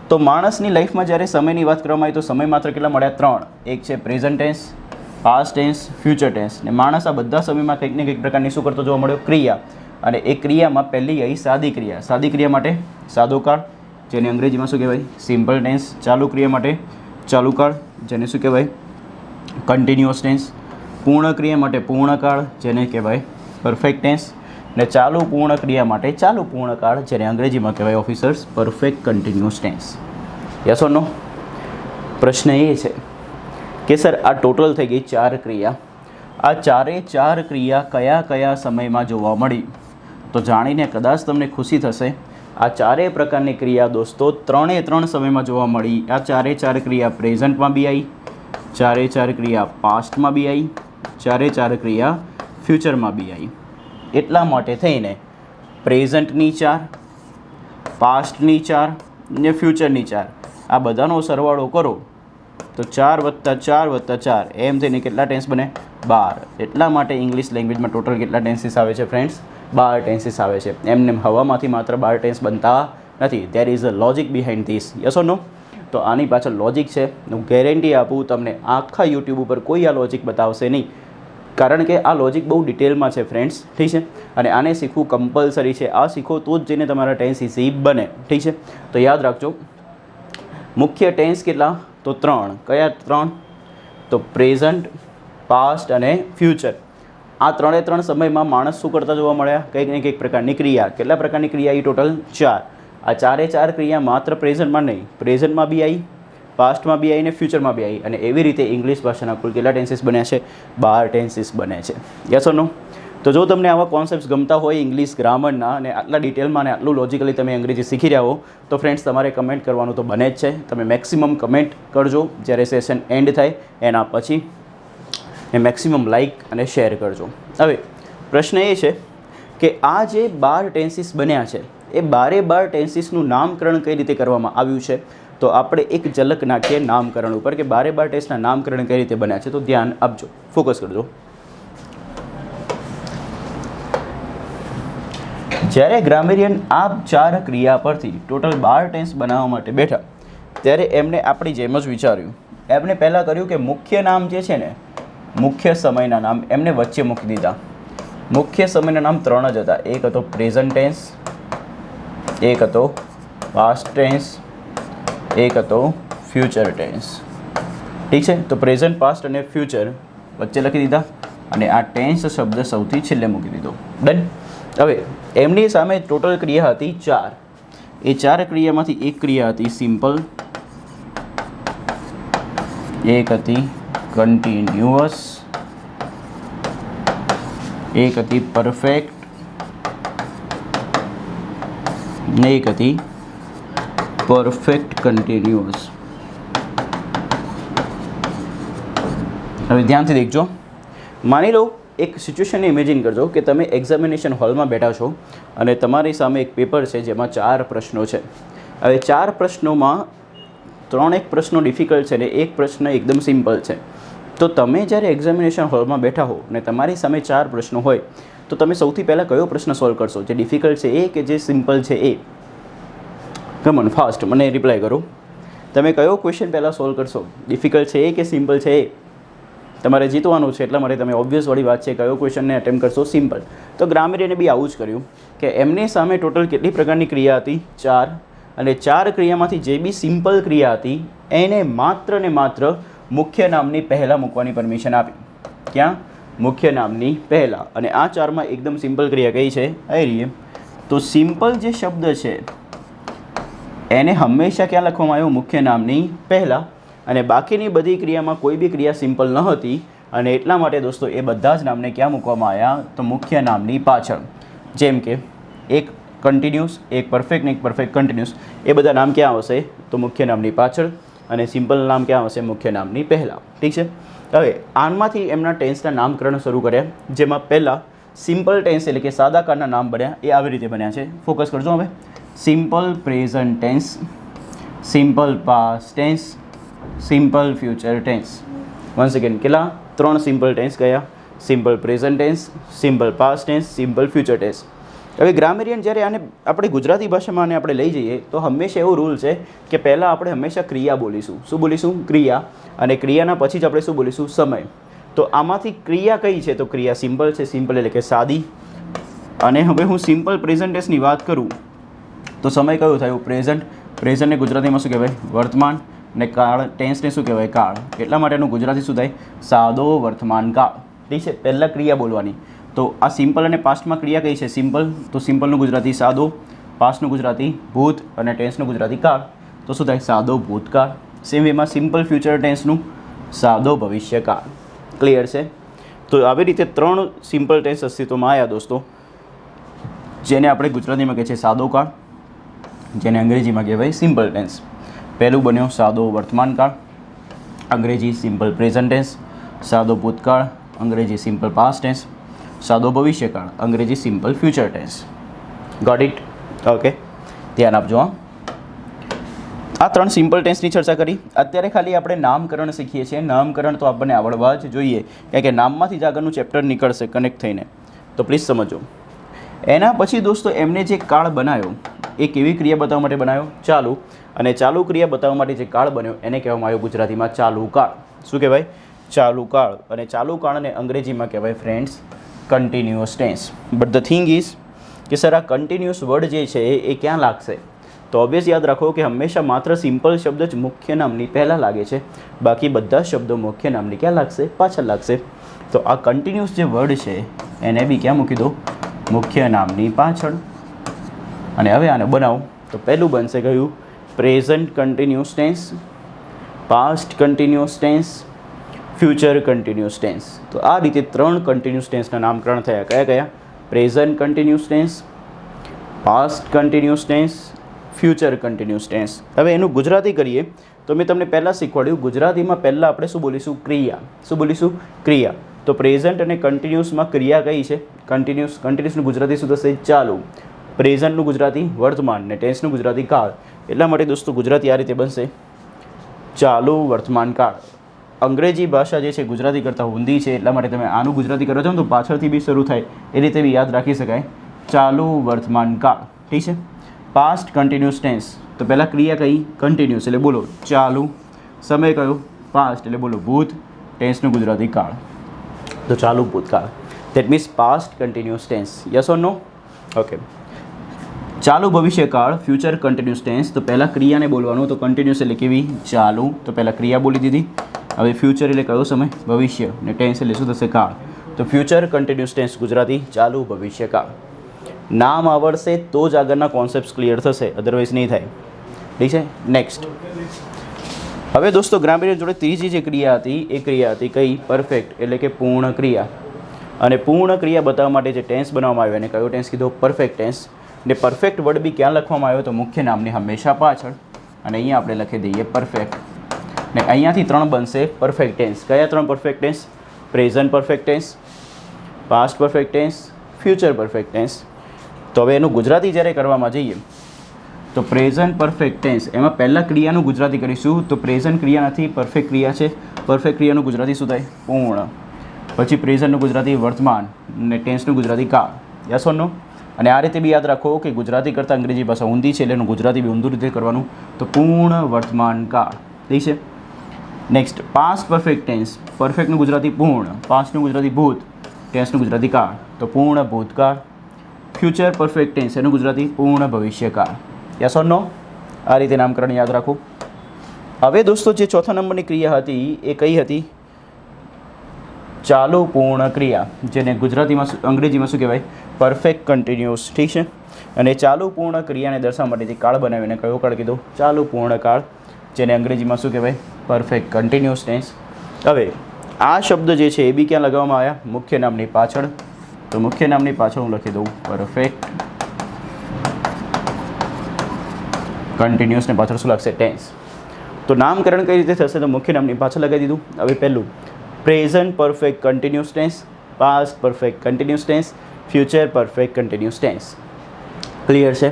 તો માણસની લાઈફમાં જ્યારે સમયની વાત કરવામાં આવી તો સમય માત્ર કેટલા મળ્યા? 3. એક છે present tense, past tense, future tense. ને માણસ આ બધા સમયમાં કંઈક ને કંઈક પ્રકારની શું કરતો જોવા મળ્યો? ક્રિયા. અને એ ક્રિયામાં પહેલી આવી સાદી ક્રિયા. સાદી ક્રિયા માટે સાદો કાળ, જેને અંગ્રેજીમાં શું કહેવાય? Simple tense. ચાલુ ક્રિયા માટે ચાલુ કાળ, જેને શું કહેવાય? Continuous tense. પૂર્ણ ક્રિયા માટે પૂર્ણ કાળ, જેને કહેવાય પરફેક્ટ ટેન્સ. ને ચાલુ પૂર્ણ ક્રિયા માટે ચાલુ પૂર્ણ કાળ, જેને અંગ્રેજીમાં કહેવાય officers perfect continuous tense. Yes or no? પ્રશ્ન એ છે કે સર આ ટોટલ થઈ ગઈ 4 ક્રિયા. આ 4 ક્રિયા કયા કયા સમયમાં જોવા મળી? તો જાણીને કદાચ તમને ખુશી થશે. આ 4 પ્રકારની ક્રિયા દોસ્તો 3 સમયમાં જોવા મળી. આ 4 ક્રિયા પ્રેઝન્ટમાં બી આવી, 4 ક્રિયા પાસ્ટમાં બી આવી, 4 ક્રિયા ફ્યુચરમાં બી આવી. એટલા માટે થઈને પ્રેઝન્ટની 4, પાસ્ટની 4 ને ફ્યુચરની 4, આ બધાનો સરવાળો કરો તો 4 + 4 + 4 એમ થઈને કેટલા ટેન્સ બને? 12. એટલા માટે ઇંગ્લિશ લેંગ્વેજમાં ટોટલ કેટલા ટેન્સીસ આવે છે ફ્રેન્ડ્સ? 12 ટેન્સીસ આવે છે. એમને હવામાંથી માત્ર 12 ટેન્સ બનતા નથી. There is a logic behind this. Yes or no? તો આની પાછળ લોજિક છે. હું ગેરંટી આપું તમને, આખા યુટ્યુબ ઉપર કોઈ આ લોજિક બતાવશે નહીં, કારણ કે આ લોજિક બહુ ડિટેલમાં છે ફ્રેન્ડ્સ. ઠીક છે. અને આને શીખવું કમ્પલસરી છે. આ શીખો તો જ જઈને તમારા ટેન્સ ઇઝી બને. ઠીક છે. તો યાદ રાખજો, મુખ્ય ટેન્સ કેટલા? તો 3. કયા 3? તો પ્રેઝન્ટ, પાસ્ટ અને ફ્યુચર. આ 3 સમયમાં માણસ શું કરતા જોવા મળ્યા? કંઈક ને કંઈક પ્રકારની ક્રિયા. કેટલા પ્રકારની ક્રિયા આવી? ટોટલ 4. આ 4 ક્રિયા માત્ર પ્રેઝન્ટમાં નહીં, પ્રેઝન્ટમાં બી આવી, પાસ્ટમાં બી આવી ને ફ્યુચરમાં બી આવી. અને એવી રીતે ઇંગ્લિશ ભાષાના કુલ કેટલા ટેન્સીસ બન્યા છે? 12 ટેન્સીસ બને છે. Yes or no? તો જો તમને આવા કોન્સેપ્ટ્સ ગમતા હોય ઇંગ્લિશ ગ્રામરના અને આટલા ડિટેલમાં અને આટલું લોજિકલી તમે અંગ્રેજી શીખી રહ્યા હો તો ફ્રેન્ડ્સ તમારે કમેન્ટ કરવાનું તો બને જ છે. તમે મેક્સિમમ કમેન્ટ કરજો જ્યારે સેશન એન્ડ થાય એના પછી, એ મેક્સિમમ લાઇક અને શેર કરજો. હવે પ્રશ્ન એ છે કે આ જે 12 ટેન્સીસ બન્યા છે એ 12 ટેન્સીસનું નામકરણ કઈ રીતે કરવામાં આવ્યું છે? તો આપણે એક ઝલક નાખીએ નામકરણ ઉપર કે 12 ટેન્સના નામકરણ કઈ રીતે બન્યા છે. તો ધ્યાન આપજો, ફોકસ કરજો. જ્યારે ગ્રામેરિયન આ 4 ક્રિયા પરથી ટોટલ 12 ટેન્સ બનાવવા માટે બેઠા ત્યારે એમને આપણી જેમ જ વિચાર્યું. એમને પહેલાં કર્યું કે મુખ્ય નામ જે છે ને, મુખ્ય સમયના નામ એમને વચ્ચે મૂકી દીધા. મુખ્ય સમયના નામ 3 જ હતા. એક હતો પ્રેઝન્ટ ટેન્સ, એક હતો પાસ્ટ ટેન્સ, એક હતો ફ્યુચર ટેન્સ. ઠીક છે. તો પ્રેઝન્ટ, પાસ્ટ અને ફ્યુચર વચ્ચે લખી દીધા અને આ ટેન્સ શબ્દ સૌથી છેલ્લે મૂકી દીધો. ડન. હવે એમની સામે ટોટલ ક્રિયા હતી 4. એ 4 ક્રિયામાંથી એક ક્રિયા હતી સિમ્પલ, એક હતી કન્ટિન્યુઅસ, એક હતી પરફેક્ટ ને એક હતી પરફેક્ટ કન્ટિન્યુઅસ. હવે ધ્યાનથી દેખજો. માની લો એક સિચ્યુએશનને ઇમેજિન કરજો કે તમે એક્ઝામિનેશન હોલમાં બેઠા છો અને તમારી સામે એક પેપર છે જેમાં 4 પ્રશ્નો છે. હવે 4 પ્રશ્નોમાં 3 પ્રશ્નો ડિફિકલ્ટ છે ને એક પ્રશ્ન એકદમ સિમ્પલ છે. તો તમે જ્યારે એક્ઝામિનેશન હોલમાં બેઠા હો ને તમારી સામે 4 પ્રશ્નો હોય તો તમે સૌથી પહેલાં કયો પ્રશ્ન સોલ્વ કરશો? જે ડિફિકલ્ટ છે એ કે જે સિમ્પલ છે એ? કમન ફાસ્ટ મને રિપ્લાય કરો. તમે કયો ક્વેશ્ચન પહેલાં સોલ્વ કરશો? ડિફિકલ્ટ છે એ કે સિમ્પલ છે એ? તમારે જીતવાનું છે એટલા માટે તમે ઓબ્વિયસ વાળી વાત છે કયો ક્વેશ્ચનને અટેમ્પ્ટ કરશો? સિમ્પલ. તો ગ્રામરીને બી આવું જ કર્યું કે એમની સામે ટોટલ કેટલી પ્રકારની ક્રિયા હતી? 4. અને 4 ક્રિયામાંથી જે બી સિમ્પલ ક્રિયા હતી એને માત્ર ને માત્ર મુખ્ય નામની પહેલાં મૂકવાની પરમિશન આપી. ક્યાં? મુખ્ય નામની પહેલાં. અને આ 4માં એકદમ સિમ્પલ ક્રિયા કઈ છે? આવી રહી. તો સિમ્પલ જે શબ્દ છે એને હંમેશા ક્યાં લખવામાં આવ્યો? મુખ્ય નામની પહેલાં. અને બાકીની બધી ક્રિયામાં કોઈ બી ક્રિયા સિમ્પલ ન હતી અને એટલા માટે દોસ્તો એ બધા જ નામને ક્યાં મૂકવામાં આવ્યા? તો મુખ્ય નામની પાછળ. જેમ કે એક કન્ટિન્યુઅસ, એક પરફેક્ટ ને એક પરફેક્ટ કન્ટિન્યુઅસ, એ બધા નામ ક્યાં આવશે? તો મુખ્ય નામની પાછળ. અને સિમ્પલ નામ ક્યાં આવશે? મુખ્ય નામની પહેલાં. ઠીક છે. હવે આમાંથી એમના ટેન્સના નામકરણ શરૂ કર્યા, જેમાં પહેલાં સિમ્પલ ટેન્સ એટલે કે સાદા કાળના નામ બન્યા. એ આવી રીતે બન્યા છે. ફોકસ કરજો હવે. Simple present tense, simple past tense, simple future tense. Once again કેટલા? 3 સિમ્પલ ટેન્સ કયા? Simple present tense, simple past tense, simple future tense. હવે ગ્રામરિયન જ્યારે આને આપણે ગુજરાતી ભાષામાં આને આપણે લઈ જઈએ તો હંમેશા એવો રૂલ છે કે પહેલાં આપણે હંમેશા ક્રિયા બોલીશું. શું બોલીશું? ક્રિયા. અને ક્રિયાના પછી જ આપણે શું બોલીશું? સમય. તો આમાંથી ક્રિયા કઈ છે? તો ક્રિયા સિમ્પલ છે. સિમ્પલ એટલે કે સાદી. અને હવે હું સિમ્પલ પ્રેઝન્ટ ટેન્સની વાત કરું તો સમય કયો થયો? પ્રેઝન્ટ. પ્રેઝન્ટને ગુજરાતીમાં શું કહેવાય? વર્તમાન. ને કાળ, ટેન્સને શું કહેવાય? કાળ. એટલા માટેનું ગુજરાતી શું થાય? સાદો વર્તમાન કાળ. ઠીક છે. પહેલાં ક્રિયા બોલવાની. તો આ સિમ્પલ અને પાસ્ટમાં ક્રિયા કઈ છે? સિમ્પલ. તો સિમ્પલનું ગુજરાતી સાદો, પાસ્ટનું ગુજરાતી ભૂત અને ટેન્સનું ગુજરાતી કાળ. તો શું થાય? સાદો ભૂતકાળ. સેમ એમાં સિમ્પલ ફ્યુચર ટેન્સનું સાદો ભવિષ્યકાળ. ક્લિયર છે? તો આવી રીતે 3 સિમ્પલ ટેન્સ અસ્તિત્વમાં આવ્યા દોસ્તો, જેને આપણે ગુજરાતીમાં કહીએ છીએ સાદો કાળ, જેને અંગ્રેજીમાં કહેવાય સિમ્પલ ટેન્સ. પહેલું બન્યો સાદો વર્તમાન કાળ, અંગ્રેજી સિમ્પલ પ્રેઝન્ટ ટેન્સ. સાદો ભૂતકાળ, અંગ્રેજી સિમ્પલ પાસ્ટ ટેન્સ. સાદો ભવિષ્યકાળ, અંગ્રેજી simple future tense. Got it? Okay, ધ્યાન આપજો. આ 3 સિમ્પલ ટેન્સની ચર્ચા કરી. અત્યારે ખાલી આપણે નામકરણ શીખીએ છીએ. નામકરણ તો આપણને આવડવા જ જોઈએ, કારણ કે નામમાંથી જ આગળનું ચેપ્ટર નીકળશે કનેક્ટ થઈને. તો પ્લીઝ સમજો. એના પછી દોસ્તો એમને જે કાળ બનાવ્યો એ કેવી ક્રિયા બતાવવા માટે બનાવ્યો? ચાલુ. અને ચાલુ ક્રિયા બતાવવા માટે જે કાળ બન્યો એને કહેવામાં આવ્યો ગુજરાતીમાં ચાલુ કાળ. શું કહેવાય? ચાલુ કાળ. અને ચાલુ કાળને અંગ્રેજીમાં કહેવાય friends continuous tense. But the thing is કે સર આ કન્ટિન્યુઅસ વર્ડ જે છે એ ક્યાં લાગશે? તો ઓબ્વિયસ યાદ રાખો કે હંમેશા માત્ર સિમ્પલ શબ્દ જ મુખ્ય નામની પહેલાં લાગે છે, બાકી બધા શબ્દો મુખ્ય નામની ક્યાં લાગશે? પાછળ લાગશે. તો આ કન્ટિન્યુઅસ જે વર્ડ છે એને બી ક્યાં મૂકી દો? મુખ્ય નામની પાછળ. અને હવે આને બનાવો તો પહેલું બનશે કયું? Present continuous tense, past continuous tense, future continuous tense. તો આ રીતે 3 કન્ટિન્યુઅસ ટેન્સના નામકરણ થયા. કયા કયા? Present continuous tense, past continuous tense, future continuous tense. હવે એનું ગુજરાતી કરીએ તો મેં તમને પહેલાં શીખવાડ્યું ગુજરાતીમાં પહેલાં આપણે શું બોલીશું? ક્રિયા. શું બોલીશું? ક્રિયા. તો પ્રેઝન્ટ અને કન્ટિન્યુઅસમાં ક્રિયા કઈ છે? કન્ટિન્યુઅસ. કન્ટિન્યુઅસનું ગુજરાતી શું થશે? ચાલુ. પ્રેઝન્ટનું ગુજરાતી વર્તમાન ને ટેન્સનું ગુજરાતી કાળ. એટલા માટે દોસ્તો ગુજરાતી આ રીતે બનશે ચાલુ વર્તમાન કાળ. અંગ્રેજી ભાષા જે છે ગુજરાતી કરતાં ઊંધી છે, એટલા માટે તમે આનું ગુજરાતી કરો છો ને તો પાછળથી બી શરૂ થાય એ રીતે બી યાદ રાખી શકાય. ચાલુ વર્તમાન કાળ. ઠીક છે. Past continuous tense. તો પહેલાં ક્રિયા કઈ? કન્ટિન્યુઅસ એટલે બોલો ચાલુ. સમય કયો? પાસ્ટ એટલે બોલો ભૂત. ટેન્સનું ગુજરાતી કાળ. તો ચાલુ ભૂતકાળ. That means past continuous tense. Yes or no? Okay. ચાલુ ભવિષ્યકાળ ફ્યુચર કન્ટિન્યુઅસ ટેન્સ. તો પહેલાં ક્રિયાને બોલવાનું. તો કન્ટિન્યુઅસ એટલે કેવી? ચાલુ. તો પહેલાં ક્રિયા બોલી દીધી. હવે ફ્યુચર એટલે કયો સમય? ભવિષ્ય. ને ટેન્સ એટલે શું થશે? કાળ. તો ફ્યુચર કન્ટિન્યુઅસ ટેન્સ ગુજરાતી ચાલુ ભવિષ્યકાળ. નામ આવડશે તો જ આગળના કોન્સેપ્ટ્સ ક્લિયર થશે, અધરવાઇઝ નહીં થાય. ઠીક છે. નેક્સ્ટ. હવે દોસ્તો ગ્રામ્ય જોડે ત્રીજી જે ક્રિયા હતી એ ક્રિયા હતી કઈ? પરફેક્ટ, એટલે કે પૂર્ણ ક્રિયા. અને પૂર્ણ ક્રિયા બતાવવા માટે જે ટેન્સ બનાવવામાં આવ્યો એને કયો ટેન્સ કીધો? Perfect tense. ને પરફેક્ટ વર્ડ બી ક્યાં લખવામાં આવ્યો? તો મુખ્ય નામની હંમેશા પાછળ. અને અહીંયા આપણે લખી દઈએ પરફેક્ટ. ને અહીંયાથી 3 બનશે પરફેક્ટ ટેન્સ. કયા 3 perfect tense? Present perfect tense, past perfect tense, future perfect tense. તો હવે એનું ગુજરાતી જ્યારે કરવામાં જઈએ તો પ્રેઝન્ટ પરફેક્ટ ટેન્સ, એમાં પહેલાં ક્રિયાનું ગુજરાતી કરીશું. તો પ્રેઝન્ટ ક્રિયા નથી, પરફેક્ટ ક્રિયા છે. પરફેક્ટ ક્રિયાનું ગુજરાતી શું થાય? પૂર્ણ. પછી પ્રેઝન્ટનું ગુજરાતી વર્તમાન, ને ટેન્સનું ગુજરાતી કાળ. યસ ઓર નો? અને આ રીતે બી યાદ રાખો કે ગુજરાતી કરતાં અંગ્રેજી ભાષા ઊંધી છે, એટલે એનું ગુજરાતી બી ઊંધું રીતે કરવાનું. તો પૂર્ણ વર્તમાન કાળ. ઠીક છે. Next, past perfect tense. પરફેક્ટનું ગુજરાતી પૂર્ણ, પાસ્ટનું ગુજરાતી ભૂત, ટેન્સનું ગુજરાતી કાળ. તો પૂર્ણ ભૂતકાળ. ફ્યુચર પરફેક્ટ ટેન્સ, એનું ગુજરાતી પૂર્ણ ભવિષ્યકાળ. યસ ઓર નો? આ રીતે નામકરણ યાદ રાખો. હવે દોસ્તો જે ચોથા નંબરની ક્રિયા હતી એ કઈ હતી? ચાલુ પૂર્ણ ક્રિયા, જેને ગુજરાતીમાં અંગ્રેજીમાં શું કહેવાય? Perfect continuous. ઠીક છે. અને ચાલુ પૂર્ણ ક્રિયાને દર્શાવવા માટેથી કાળ બનાવીને કયો કાળ કીધો? ચાલુ પૂર્ણ કાળ, જેને અંગ્રેજીમાં શું કહેવાય? Perfect continuous tense. હવે આ શબ્દ જે છે એ બી ક્યાં લગાવવામાં આવ્યા? મુખ્ય નામની પાછળ. તો મુખ્ય નામની પાછળ હું લખી દઉં પરફેક્ટ કન્ટિન્યુઅસને પાછળ શું લાગશે? ટેન્સ. તો નામકરણ કઈ રીતે થશે? તો મુખ્ય નામની પાછળ લગાવી દીધું. હવે પહેલું present perfect continuous tense, past perfect continuous tense, future perfect continuous tense. Clear છે?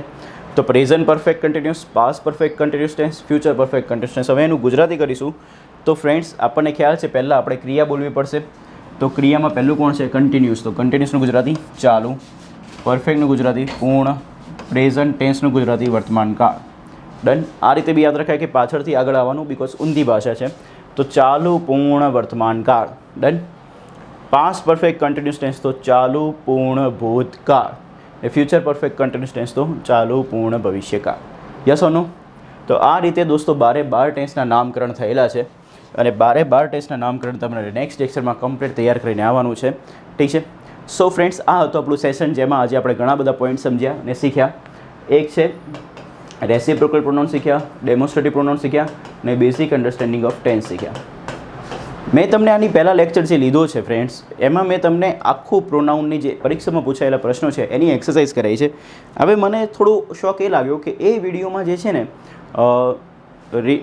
તો present perfect continuous, past perfect continuous tense, future perfect continuous tense. હવે એનું ગુજરાતી કરીશું. તો ફ્રેન્ડ્સ આપણને ખ્યાલ છે પહેલાં આપણે ક્રિયા બોલવી પડશે. તો ક્રિયામાં પહેલું કોણ છે? કન્ટિન્યુઅસ. તો કન્ટિન્યુઅસનું ગુજરાતી ચાલુ, પરફેક્ટનું ગુજરાતી પૂર્ણ, પ્રેઝન્ટ ટેન્સનું ગુજરાતી વર્તમાન કાળ. ડન. આ રીતે બી યાદ રખાય કે પાછળથી આગળ આવવાનું, બિકોઝ ઊંધી ભાષા છે. તો ચાલુ પૂર્ણ વર્તમાન કાળ. Done. Past perfect continuous tense તો ચાલુ પૂર્ણ ભૂતકાળ. એ ફ્યુચર પરફેક્ટ કન્ટિન્યુઅસ ટેન્સ તો ચાલુ પૂર્ણ ભવિષ્યકાળ. Yes or no? તો આ રીતે દોસ્તો 12 ટેન્સના નામકરણ થયેલા છે. અને 12 ટેન્સના નામકરણ તમારે નેક્સ્ટ લેક્ચરમાં કમ્પ્લીટ તૈયાર કરીને આવવાનું છે. ઠીક છે. સો ફ્રેન્ડ્સ, આ હતું આપણું સેશન, જેમાં આજે આપણે ઘણા બધા પોઈન્ટ સમજ્યા અને શીખ્યા. એક છે રેસિપ્રોકલ પ્રોનાઉન શીખ્યા, ડેમોન્સ્ટ્રેટિવ પ્રોનાઉન શીખ્યા, અને બેઝિક અન્ડરસ્ટેન્ડિંગ ઓફ ટેન્સ શીખ્યા. મેં તમને આની પહેલાં લેક્ચર જે લીધો છે ફ્રેન્ડ્સ, એમાં મેં તમને આખું પ્રોનાઉનની જે પરીક્ષામાં પૂછાયેલા પ્રશ્નો છે એની એક્સરસાઇઝ કરાવી છે. હવે મને થોડું શોખ એ લાગ્યો કે એ વિડીયોમાં જે છે ને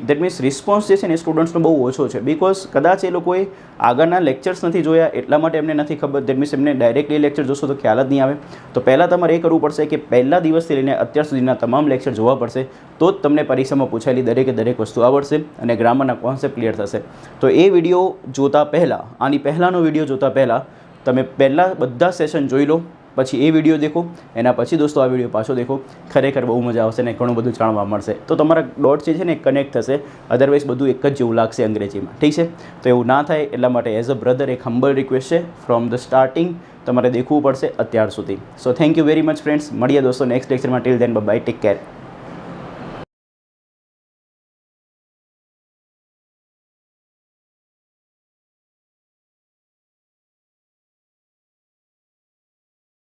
દેટ મીન્સ રિસ્પોન્સ જે છે ને સ્ટુડન્ટ્સનો બહુ ઓછો છે. બિકોઝ કદાચ એ લોકોએ આગળના લેક્ચર્સ નથી જોયા, એટલા માટે એમને નથી ખબર. દેટ મીન્સ એમને ડાયરેક્ટલી લેક્ચર જોશો તો ખ્યાલ જ નહીં આવે. તો પહેલાં તમારે એ કરવું પડશે કે પહેલા દિવસથી લઈને અત્યાર સુધીના તમામ લેક્ચર જોવા પડશે, તો જ તમને પરીક્ષામાં પૂછાયેલી દરેક વસ્તુ આવડશે અને ગ્રામરના કોન્સેપ્ટ ક્લિયર થશે. તો એ વિડીયો જોતા પહેલાં, આની પહેલાંનો વિડીયો જોતા પહેલાં તમે પહેલાં બધા સેશન જોઈ લો, પછી એ વિડીયો દેખો, એના પછી દોસ્તો આ વિડીયો પાછો દેખો. ખરેખર બહુ મજા આવશે ને ઘણું બધું જાણવા મળશે. તો તમારા ડોટ જે છે ને કનેક્ટ થશે, અધરવાઇઝ બધું એક જ જેવું લાગશે અંગ્રેજીમાં. ઠીક છે? તો એવું ના થાય એટલા માટે એઝ અ બ્રધર એક હમ્બલ રિક્વેસ્ટ છે, ફ્રોમ ધ સ્ટાર્ટિંગ તમારે દેખવું પડશે અત્યાર સુધી. So thank you very much friends. મળીએ દોસ્તો નેક્સ્ટ લેક્ચરમાં. Till then by, take care.